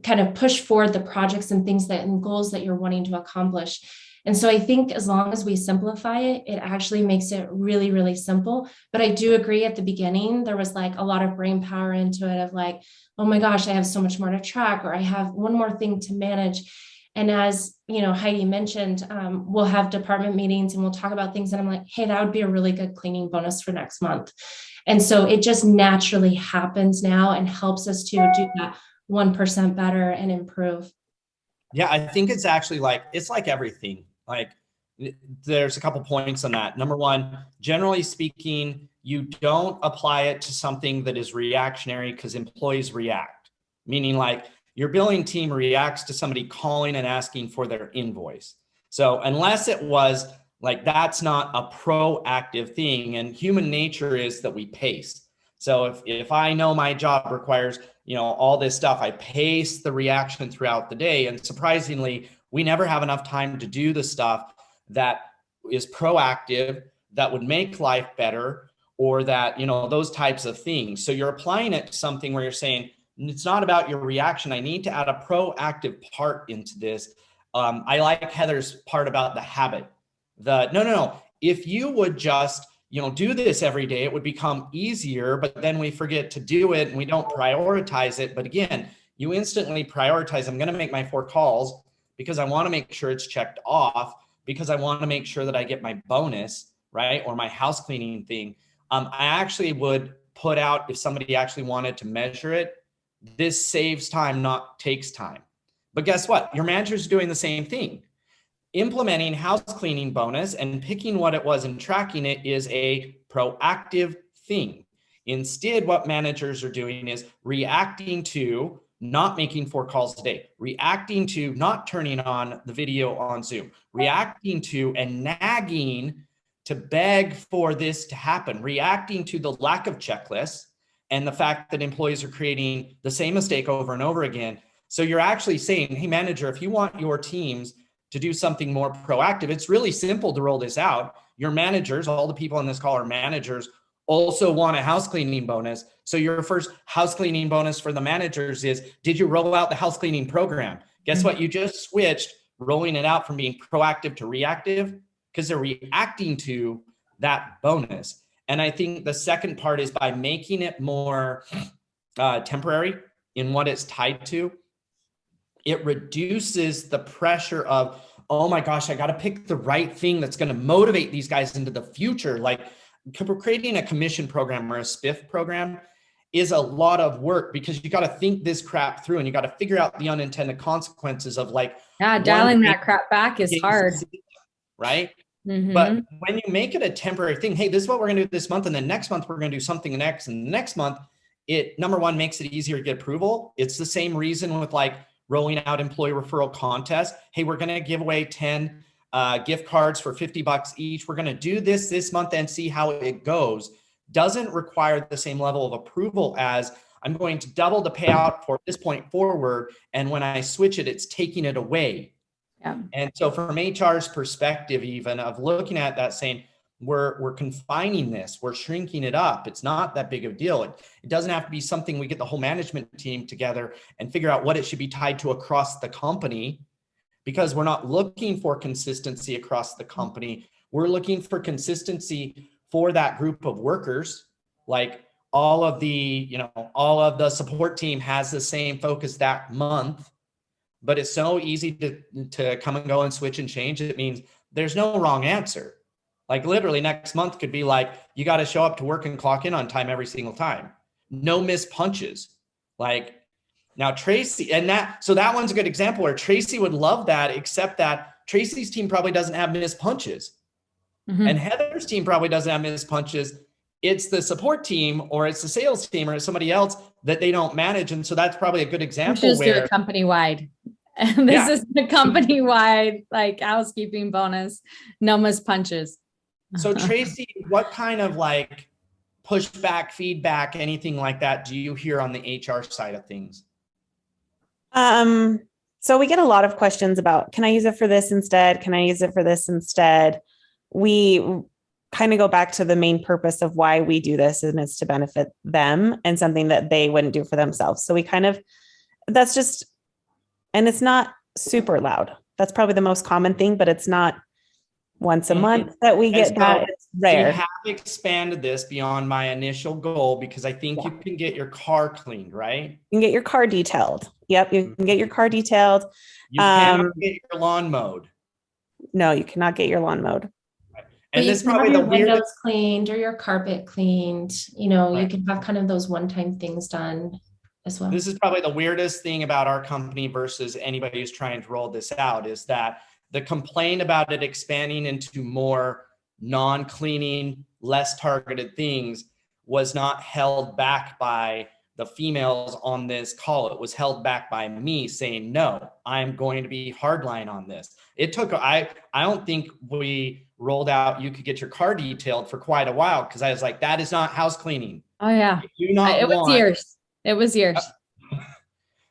kind of push forward the projects and things that and goals that you're wanting to accomplish. And so I think as long as we simplify it, it actually makes it really, really simple. But I do agree at the beginning, there was like a lot of brain power into it of like, oh my gosh, I have so much more to track, or I have one more thing to manage. And as you know, Heidi mentioned, we'll have department meetings and we'll talk about things. And I'm like, hey, that would be a really good cleaning bonus for next month. And so it just naturally happens now and helps us to do that 1% better and improve. Yeah, I think it's actually like, it's like everything. Like there's a couple points on that. Number one, generally speaking, you don't apply it to something that is reactionary because employees react, meaning like your billing team reacts to somebody calling and asking for their invoice. So unless it was like, that's not a proactive thing, and human nature is that we pace. So if I know my job requires, all this stuff, I pace the reaction throughout the day. And surprisingly, we never have enough time to do the stuff that is proactive, that would make life better, or that, those types of things. So you're applying it to something where you're saying, it's not about your reaction. I need to add a proactive part into this. I like Heather's part about the habit. No. If you would just, do this every day, it would become easier, but then we forget to do it and we don't prioritize it. But again, you instantly prioritize. I'm going to make my 4 calls because I want to make sure it's checked off, because I want to make sure that I get my bonus, right? Or my house cleaning thing. I actually would put out, if somebody actually wanted to measure it, this saves time, not takes time. But guess what? Your manager's doing the same thing. Implementing house cleaning bonus and picking what it was and tracking it is a proactive thing. Instead, what managers are doing is reacting to not making 4 calls a day, reacting to not turning on the video on Zoom, reacting to and nagging to beg for this to happen, reacting to the lack of checklists and the fact that employees are creating the same mistake over and over again. So you're actually saying, hey, manager, if you want your teams to do something more proactive, it's really simple to roll this out. Your managers, all the people on this call are managers, also want a house cleaning bonus. So your first house cleaning bonus for the managers is, did you roll out the house cleaning program? Guess what? You just switched rolling it out from being proactive to reactive because they're reacting to that bonus. And I think the second part is by making it more temporary in what it's tied to, it reduces the pressure of, oh my gosh, I got to pick the right thing that's going to motivate these guys into the future. Like creating a commission program or a spiff program is a lot of work because you got to think this crap through and you got to figure out the unintended consequences of like, yeah, dialing that crap back is hard. Right. Mm-hmm. But when you make it a temporary thing, hey, this is what we're going to do this month. And then next month, we're going to do something next. And next month, it, number one, makes it easier to get approval. It's the same reason with like rolling out employee referral contests. Hey, we're going to give away 10 gift cards for $50 each. We're going to do this month and see how it goes. Doesn't require the same level of approval as I'm going to double the payout for this point forward. And when I switch it, it's taking it away. Yeah. And so from HR's perspective, even of looking at that saying, we're confining this, we're shrinking it up. It's not that big of a deal. It doesn't have to be something we get the whole management team together and figure out what it should be tied to across the company, because we're not looking for consistency across the company. We're looking for consistency for that group of workers. Like all of the support team has the same focus that month, but it's so easy to come and go and switch and change. It means there's no wrong answer. Like literally next month could be like, you got to show up to work and clock in on time every single time. No missed punches. Like now Tracy, so that one's a good example where Tracy would love that, except that Tracy's team probably doesn't have missed punches. Mm-hmm. And Heather's team probably doesn't have missed punches. It's the support team or it's the sales team or it's somebody else that they don't manage. And so that's probably a good example. Just do it company-wide. And this is the company-wide like housekeeping bonus, no missed punches. So Tracy, what kind of like pushback, feedback, anything like that do you hear on the HR side of things? So we get a lot of questions about, can I use it for this instead? Can I use it for this instead? We kind of go back to the main purpose of why we do this, and it's to benefit them and something that they wouldn't do for themselves. So we kind of, that's just, and it's not super loud. That's probably the most common thing, but it's not once a month that we get so that. It's we rare. have expanded this beyond my initial goal because I think you can get your car cleaned, right? You can get your car detailed. Yep, you can get your car detailed. You cannot get your lawn mowed. No, you cannot get your lawn mowed. But And you this is can have probably your the weirdest. windows cleaned or your carpet cleaned. You know, you Right. can have kind of those one-time things done as well. This is probably the weirdest thing about our company versus anybody who's trying to roll this out is that the complaint about it expanding into more non-cleaning, less targeted things was not held back by the females on this call. It was held back by me saying, no, I'm going to be hardline on this. It took, I don't think we rolled out, you could get your car detailed for quite a while because I was like, that is not house cleaning. Oh yeah. You do not It was want, years. It was years.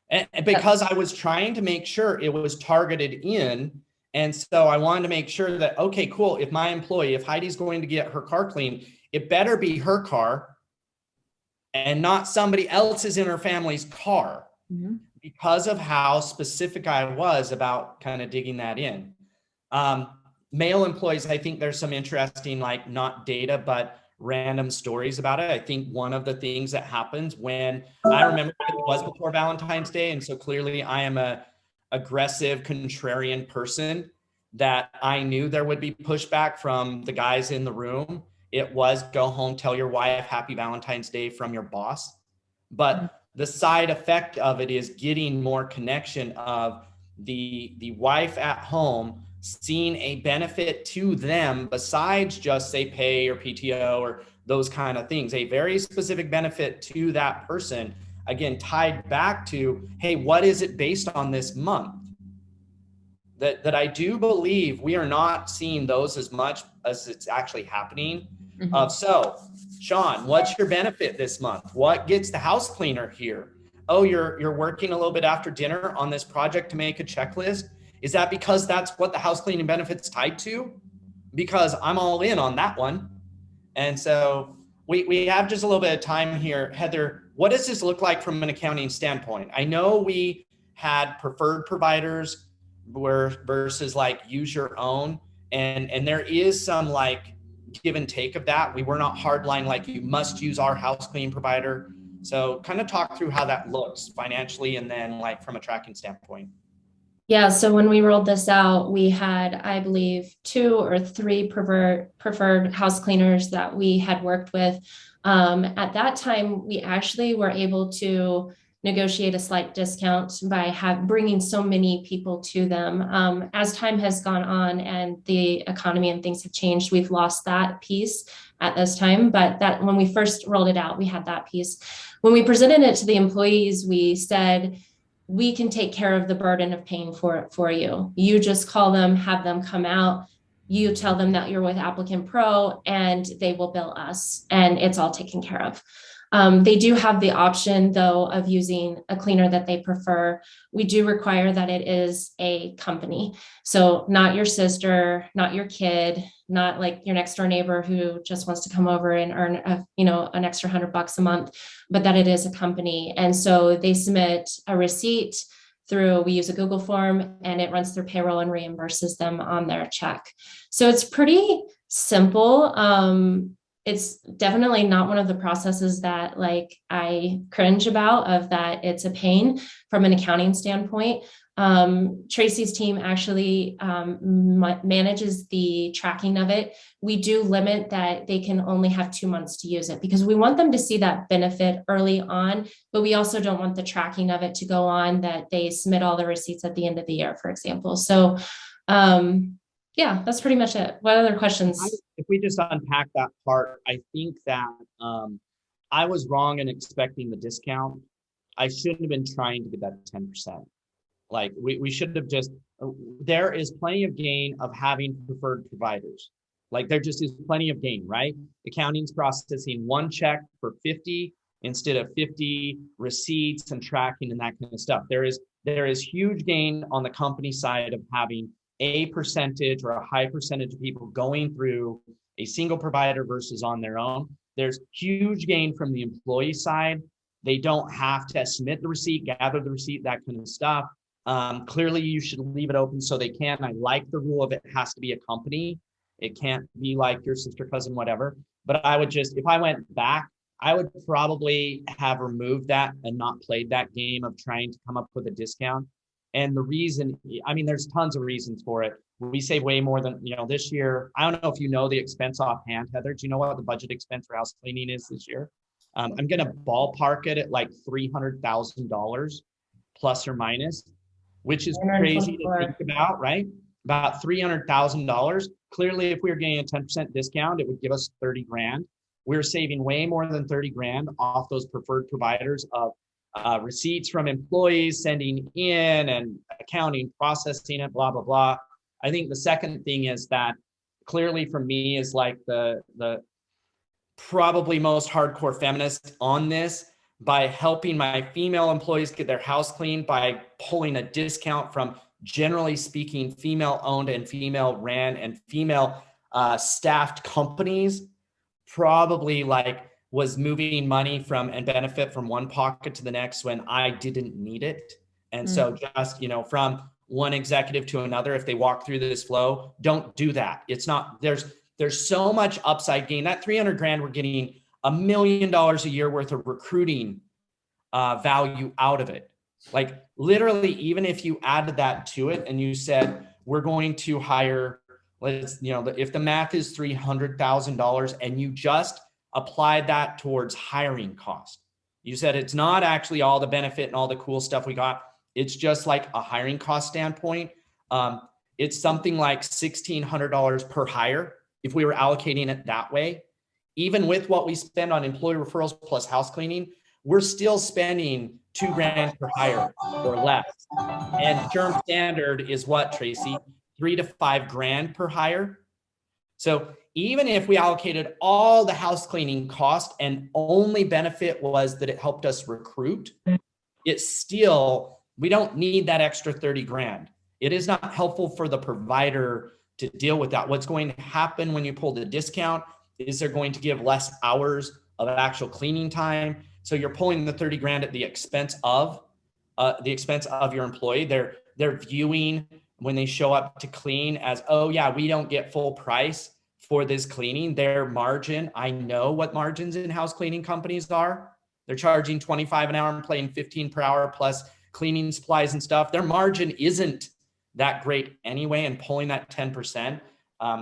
and because I was trying to make sure it was targeted in. And so I wanted to make sure that, okay, cool. If my employee, if Heidi's going to get her car cleaned, it better be her car and not somebody else's in her family's car, because of how specific I was about kind of digging that in. Male employees, I think there's some interesting, like not data, but random stories about it. I think one of the things that happens when I remember it was before Valentine's Day. And so clearly I am a aggressive contrarian person that I knew there would be pushback from the guys in the room. It was go home, tell your wife happy Valentine's Day from your boss. But the side effect of it is getting more connection of the wife at home seeing a benefit to them besides just say pay or PTO or those kind of things, a very specific benefit to that person, again, tied back to, hey, what is it based on this month? That I do believe we are not seeing those as much as it's actually happening. So Sean, what's your benefit this month? What gets the house cleaner here? Oh, you're working a little bit after dinner on this project to make a checklist. Is that because that's what the house cleaning benefit's tied to? Because I'm all in on that one. And so we have just a little bit of time here. Heather, what does this look like from an accounting standpoint? I know we had preferred providers versus like use your own. And there is some like give and take of that. We were not hardline, like you must use our house cleaning provider. So kind of talk through how that looks financially and then like from a tracking standpoint. Yeah, so when we rolled this out, we had, I believe, 2 or 3 preferred house cleaners that we had worked with. At that time, we actually were able to negotiate a slight discount by bringing so many people to them. As time has gone on and the economy and things have changed, we've lost that piece at this time. But that when we first rolled it out, we had that piece. When we presented it to the employees, we said, we can take care of the burden of paying for it for you. You just call them, have them come out. You tell them that you're with Applicant Pro and they will bill us and it's all taken care of. They do have the option though of using a cleaner that they prefer. We do require that it is a company. So not your sister, not your kid, not like your next door neighbor who just wants to come over and earn an extra $100 a month, but that it is a company. And so they submit a receipt we use a Google form and it runs through payroll and reimburses them on their check. So it's pretty simple. It's definitely not one of the processes that like I cringe about of that it's a pain from an accounting standpoint. Tracy's team actually manages the tracking of it. We do limit that they can only have 2 months to use it because we want them to see that benefit early on, but we also don't want the tracking of it to go on that they submit all the receipts at the end of the year, for example. So yeah, that's pretty much it. What other questions? If we just unpack that part, I think that I was wrong in expecting the discount. I shouldn't have been trying to get that 10%. Like we should have just, there is plenty of gain of having preferred providers. Like there just is plenty of gain, right? Accounting's processing 1 check for 50 instead of 50 receipts and tracking and that kind of stuff. There is huge gain on the company side of having a percentage or a high percentage of people going through a single provider versus on their own. There's huge gain from the employee side. They don't have to submit the receipt, gather the receipt, that kind of stuff. Clearly, you should leave it open so they can. I like the rule of it has to be a company. It can't be like your sister, cousin, whatever. But I would just, if I went back, I would probably have removed that and not played that game of trying to come up with a discount. And the reason, I mean, there's tons of reasons for it. We save way more than, this year. I don't know if you know the expense offhand, Heather. Do you know what the budget expense for house cleaning is this year? I'm going to ballpark it at like $300,000 plus or minus, which is crazy to think about, right? About $300,000. Clearly, if we were getting a 10% discount, it would give us 30 grand. We're saving way more than 30 grand off those preferred providers of receipts from employees sending in and accounting, processing it, blah, blah, blah. I think the second thing is that clearly for me is like the probably most hardcore feminist on this, by helping my female employees get their house cleaned by pulling a discount from, generally speaking, female owned and female ran and female staffed companies, probably like was moving money from and benefit from one pocket to the next when I didn't need it. And so just, from one executive to another, if they walk through this flow, don't do that. It's not, there's so much upside gain. That 300 grand, we're getting $1 million a year worth of recruiting value out of it. Like literally, even if you added that to it and you said, we're going to hire, if the math is $300,000 and you just applied that towards hiring cost, you said it's not actually all the benefit and all the cool stuff we got. It's just like a hiring cost standpoint. It's something like $1,600 per hire if we were allocating it that way. Even with what we spend on employee referrals plus house cleaning, we're still spending $2 grand per hire or less. And SHRM standard is what, Tracy? $3 to $5 grand per hire. So even if we allocated all the house cleaning cost and only benefit was that it helped us recruit, it's still, we don't need that extra 30 grand. It is not helpful for the provider to deal with that. What's going to happen when you pull the discount is they're going to give less hours of actual cleaning time. So you're pulling the 30 grand at the expense of your employee. They're viewing when they show up to clean as, oh yeah, we don't get full price for this cleaning. Their margin, I know what margins in house cleaning companies are. They're charging $25 an hour and paying $15 per hour plus cleaning supplies and stuff. Their margin isn't that great anyway, and pulling that 10%.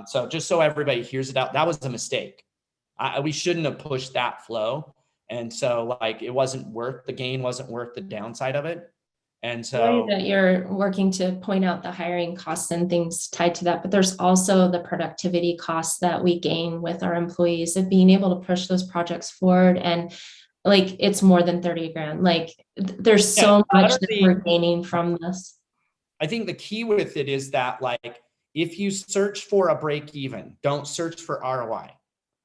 So just so everybody hears it out, that was a mistake. We shouldn't have pushed that flow. And so like, it wasn't worth, the gain wasn't worth the downside of it. And so that you're working to point out the hiring costs and things tied to that, but there's also the productivity costs that we gain with our employees of being able to push those projects forward. And like, it's more than 30 grand. Like there's so much that we're gaining from this. I think the key with it is that like, if you search for a break even, don't search for ROI,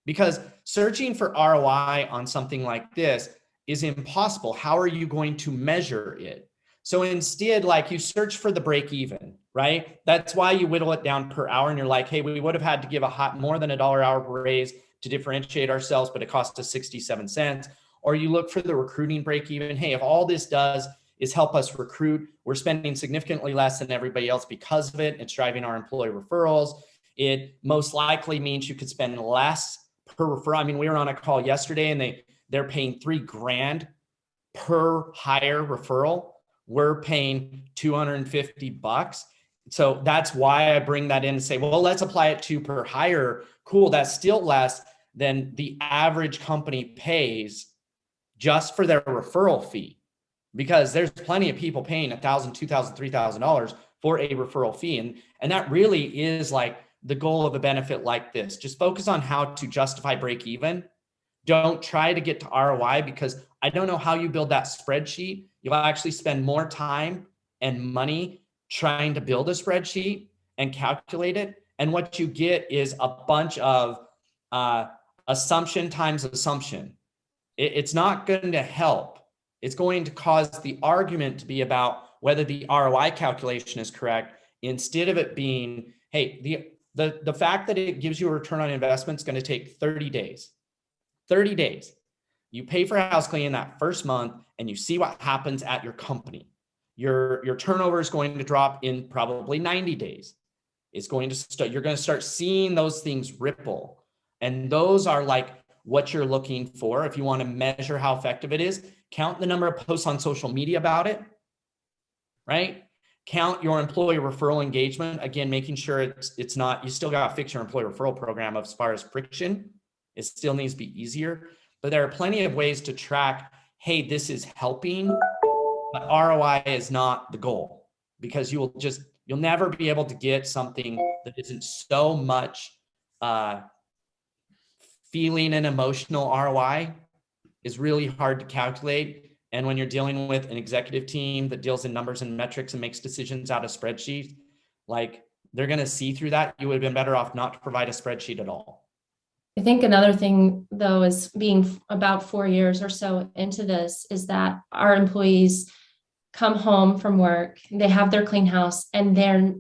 because searching for ROI on something like this is impossible. How are you going to measure it? So instead, like you search for the break even, right? That's why you whittle it down per hour and you're like, hey, we would have had to give more than $1 hour raise to differentiate ourselves, but it cost us 67 cents. Or you look for the recruiting break even. Hey, if all this does is help us recruit, we're spending significantly less than everybody else because of it. It's driving our employee referrals. It most likely means you could spend less per referral. I mean, we were on a call yesterday and they're paying $3 grand per hire referral. We're paying $250. So that's why I bring that in and say, well, let's apply it to per hire. Cool. That's still less than the average company pays just for their referral fee, because there's plenty of people paying $1,000, $2,000, $3,000 for a referral fee. And that really is like the goal of a benefit like this. Just focus on how to justify break even. Don't try to get to ROI, because I don't know how you build that spreadsheet. You'll actually spend more time and money trying to build a spreadsheet and calculate it. And what you get is a bunch of assumption times assumption. It's not going to help. It's going to cause the argument to be about whether the ROI calculation is correct, instead of it being, hey, the fact that it gives you a return on investment is going to take 30 days. 30 days. You pay for house cleaning that first month and you see what happens at your company. Your turnover is going to drop in probably 90 days. It's going to start, you're going to start seeing those things ripple. And those are like what you're looking for. If you want to measure how effective it is, count the number of posts on social media about it, right? Count your employee referral engagement. Again, making sure it's not, you still got to fix your employee referral program as far as friction. It still needs to be easier, but there are plenty of ways to track, hey, this is helping, but ROI is not the goal, because you'll never be able to get something that isn't so much feeling and emotional. ROI is really hard to calculate. And when you're dealing with an executive team that deals in numbers and metrics and makes decisions out of spreadsheets, like, they're going to see through that. You would have been better off not to provide a spreadsheet at all. I think another thing, though, is being about 4 years or so into this, is that our employees come home from work, they have their clean house, and they're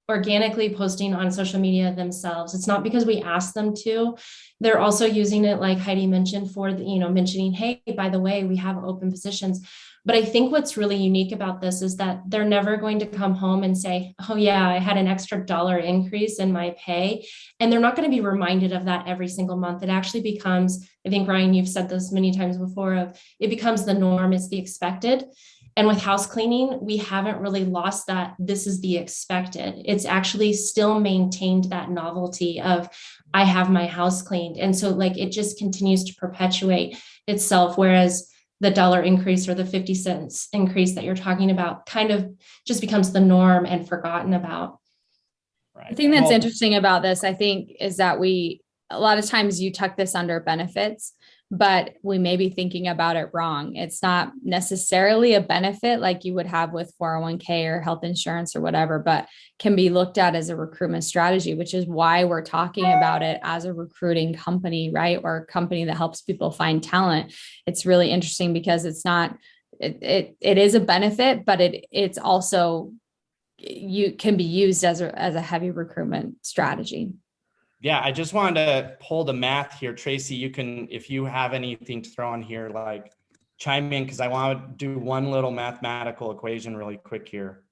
organically posting on social media themselves. It's not because we ask them to. They're also using it, like Heidi mentioned, for the, mentioning, hey, by the way, we have open positions. But I think what's really unique about this is that they're never going to come home and say, oh yeah, I had an extra dollar increase in my pay. And they're not going to be reminded of that every single month. It actually becomes, I think, Ryan, you've said this many times before, it becomes the norm, it's the expected. And with house cleaning, we haven't really lost that. This is the expected. It's actually still maintained that novelty of, I have my house cleaned. And so like, it just continues to perpetuate itself. Whereas the dollar increase or the 50 cents increase that you're talking about kind of just becomes the norm and forgotten about. Right. The thing that's interesting about this, I think, is that a lot of times you tuck this under benefits, but we may be thinking about it wrong. It's not necessarily a benefit like you would have with 401k or health insurance or whatever, but can be looked at as a recruitment strategy, which is why we're talking about it as a recruiting company, right? Or a company that helps people find talent. It's really interesting because it's not, it is a benefit, but it's also, you can be used as a heavy recruitment strategy. Yeah, I just wanted to pull the math here. Tracy, you can, if you have anything to throw on here, like, chime in, because I want to do one little mathematical equation really quick here.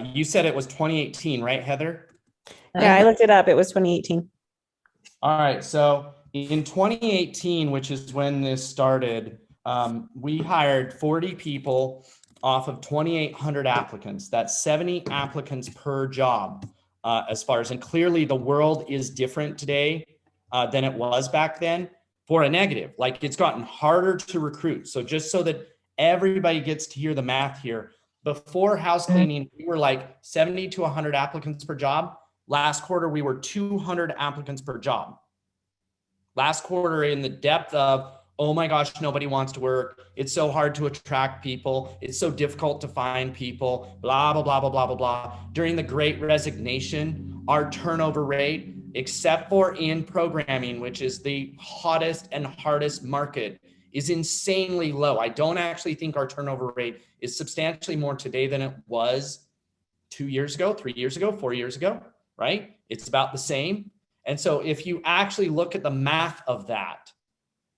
You said it was 2018, right, Heather? Yeah, I looked it up. It was 2018. All right. So in 2018, which is when this started, we hired 40 people off of 2,800 applicants. That's 70 applicants per job. As far as, and clearly the world is different today than it was back then, for a negative. Like, it's gotten harder to recruit. So just so that everybody gets to hear the math here, before house cleaning, we were like 70 to 100 applicants per job. Last quarter, we were 200 applicants per job. Last quarter, in the depth of, oh my gosh, nobody wants to work. It's so hard to attract people. It's so difficult to find people, blah, blah, blah, blah, blah, blah, blah. During the Great Resignation, our turnover rate, except for in programming, which is the hottest and hardest market, is insanely low. I don't actually think our turnover rate is substantially more today than it was 2 years ago, 3 years ago, 4 years ago, right? It's about the same. And so if you actually look at the math of that,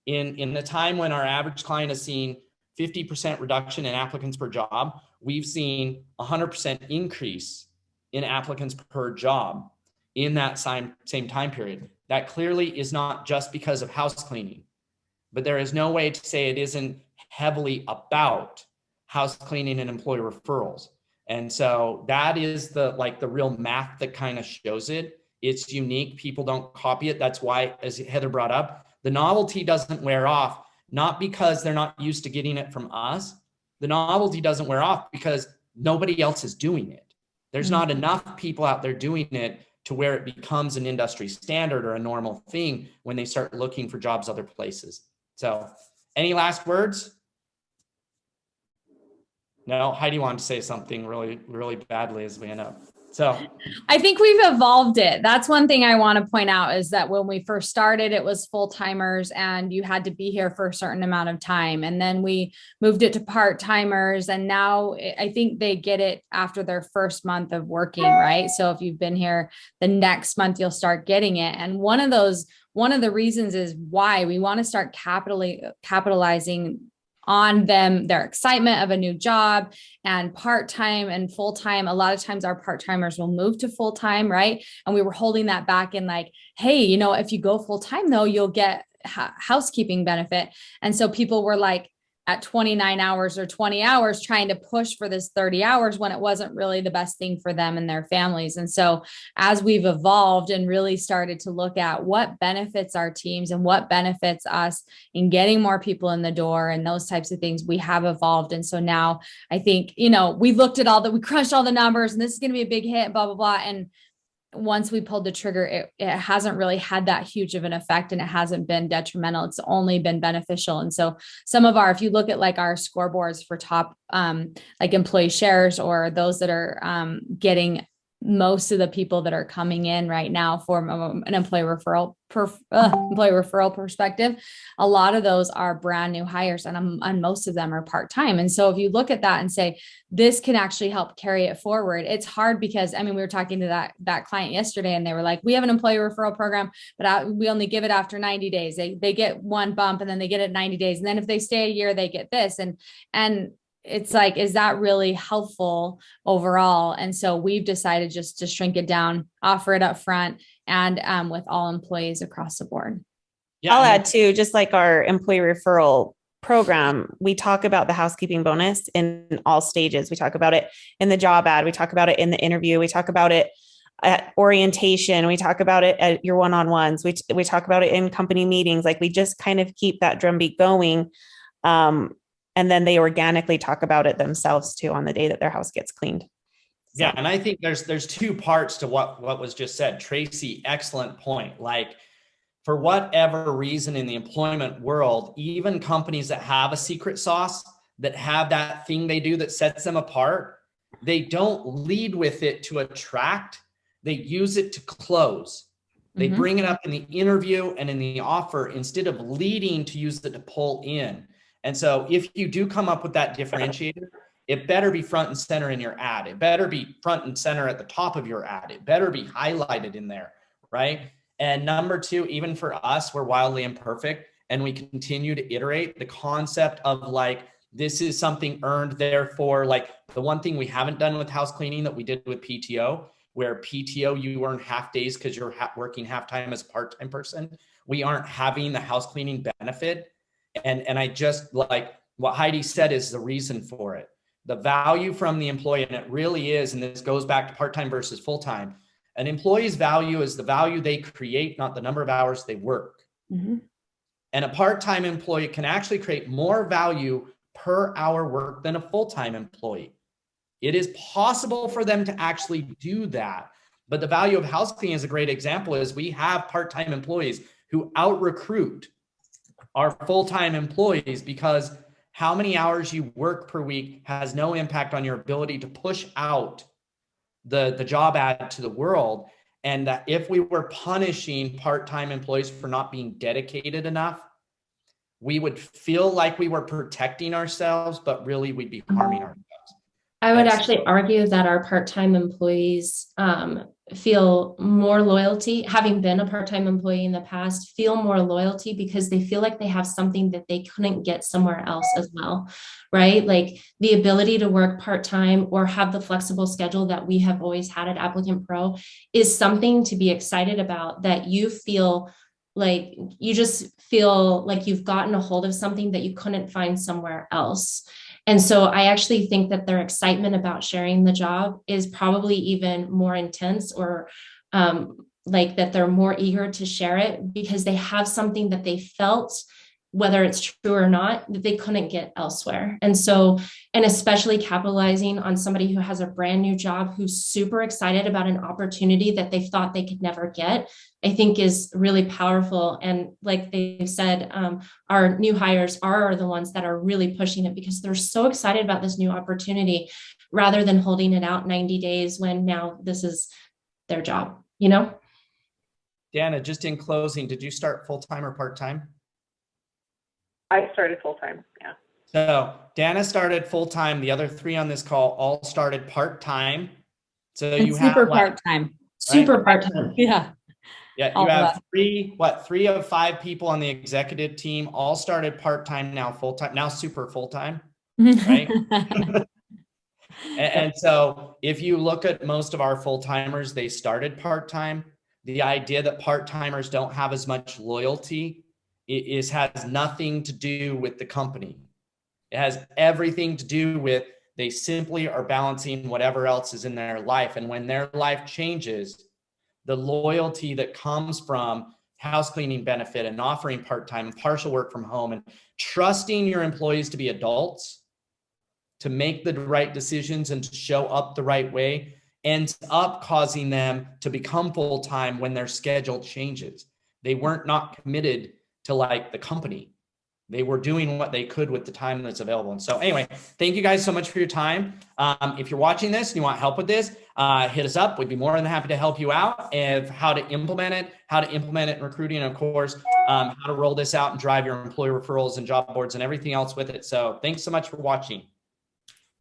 in the time when our average client has seen 50% reduction in applicants per job, we've seen 100% increase in applicants per job in that same time period. That clearly is not just because of house cleaning, but there is no way to say it isn't heavily about house cleaning and employee referrals. And so that is the real math that kind of shows it. It's unique. People don't copy it. That's why, as Heather brought up, the novelty doesn't wear off, not because they're not used to getting it from us. The novelty doesn't wear off because nobody else is doing it. There's not enough people out there doing it to where it becomes an industry standard or a normal thing when they start looking for jobs other places. So, any last words? No, Heidi wanted to say something really, really badly as we end up. So I think we've evolved it. That's one thing I want to point out, is that when we first started, it was full-timers and you had to be here for a certain amount of time. And then we moved it to part-timers. And now I think they get it after their first month of working, right? So if you've been here, the next month you'll start getting it. And one of the reasons is why we want to start capitalizing on them, their excitement of a new job, and part-time and full-time. A lot of times our part-timers will move to full-time, right? And we were holding that back in like, hey, you know, if you go full-time though, you'll get housekeeping benefit. And so people were like at 29 hours or 20 hours trying to push for this 30 hours when it wasn't really the best thing for them and their families. And so as we've evolved and really started to look at what benefits our teams and what benefits us in getting more people in the door and those types of things, we have evolved. And so now I think, you know, we looked at all that, we crushed all the numbers, and this is going to be a big hit, blah, blah, blah. And once we pulled the trigger, it hasn't really had that huge of an effect, and it hasn't been detrimental. It's only been beneficial. And so some of our, if you look at like our scoreboards for top, like employee shares, or those that are getting most of the people that are coming in right now for an employee referral perspective, a lot of those are brand new hires, and most of them are part-time. And so if you look at that and say, this can actually help carry it forward, it's hard because, I mean, we were talking to that client yesterday, and they were like, we have an employee referral program, but we only give it after 90 days. They get one bump, and then they get it 90 days. And then if they stay a year, they get this. And it's like, is that really helpful overall? And so we've decided just to shrink it down, offer it up front, and with all employees across the board. Yeah, I'll add too, just like our employee referral program, we talk about the housekeeping bonus in all stages. We talk about it in the job ad. We talk about it in the interview. We talk about it at orientation. We talk about it at your one-on-ones. We talk about it in company meetings. Like, we just kind of keep that drumbeat going. And then they organically talk about it themselves too on the day that their house gets cleaned. So. Yeah. And I think there's two parts to what was just said. Tracy, excellent point. Like, for whatever reason in the employment world, even companies that have a secret sauce, that have that thing they do that sets them apart, they don't lead with it to attract, they use it to close. They bring it up in the interview and in the offer instead of leading to use it to pull in. And so if you do come up with that differentiator, it better be front and center in your ad. It better be front and center at the top of your ad. It better be highlighted in there, right? And number two, even for us, we're wildly imperfect, and we continue to iterate the concept of like, this is something earned. Therefore, like, the one thing we haven't done with house cleaning that we did with PTO, where PTO, you earn half days because you're working half-time as a part-time person. We aren't having the house cleaning benefit. And I just, like what Heidi said, is the reason for it. The value from the employee, and it really is, and this goes back to part-time versus full-time. An employee's value is the value they create, not the number of hours they work. And a part-time employee can actually create more value per hour work than a full-time employee. It is possible for them to actually do that. But the value of house cleaning is a great example. Is we have part-time employees who out-recruit our full-time employees, because how many hours you work per week has no impact on your ability to push out the job ad to the world. And that if we were punishing part-time employees for not being dedicated enough, we would feel like we were protecting ourselves, but really we'd be harming ourselves. I would actually argue that our part-time employees feel more loyalty, having been a part-time employee in the past, feel more loyalty because they feel like they have something that they couldn't get somewhere else as well, right? Like, the ability to work part-time or have the flexible schedule that we have always had at Applicant Pro is something to be excited about, that you feel like you just feel like you've gotten a hold of something that you couldn't find somewhere else. And so I actually think that their excitement about sharing the job is probably even more intense, or like that they're more eager to share it because they have something that they felt, whether it's true or not, that they couldn't get elsewhere. And so, and especially capitalizing on somebody who has a brand new job, who's super excited about an opportunity that they thought they could never get, I think is really powerful. And like they said, our new hires are the ones that are really pushing it because they're so excited about this new opportunity, rather than holding it out 90 days when now this is their job, you know? Dana, just in closing, did you start full-time or part-time? I started full-time, yeah. So Dana started full-time. The other three on this call all started part-time. So And you super have like, part-time. Super part-time. Yeah. Yeah, all you of have that. three of five people on the executive team all started part-time, now full-time, now super full-time, right? And so if you look at most of our full-timers, they started part-time. The idea that part-timers don't have as much loyalty has nothing to do with the company. It has everything to do with they simply are balancing whatever else is in their life. And when their life changes, the loyalty that comes from house cleaning benefit and offering part-time and partial work from home and trusting your employees to be adults, to make the right decisions and to show up the right way, ends up causing them to become full-time when their schedule changes. They weren't not committed to like the company. They were doing what they could with the time that's available. And so anyway, thank you guys so much for your time. If you're watching this and you want help with this, hit us up. We'd be more than happy to help you out and how to implement it in recruiting, and of course, how to roll this out and drive your employee referrals and job boards and everything else with it. So thanks so much for watching.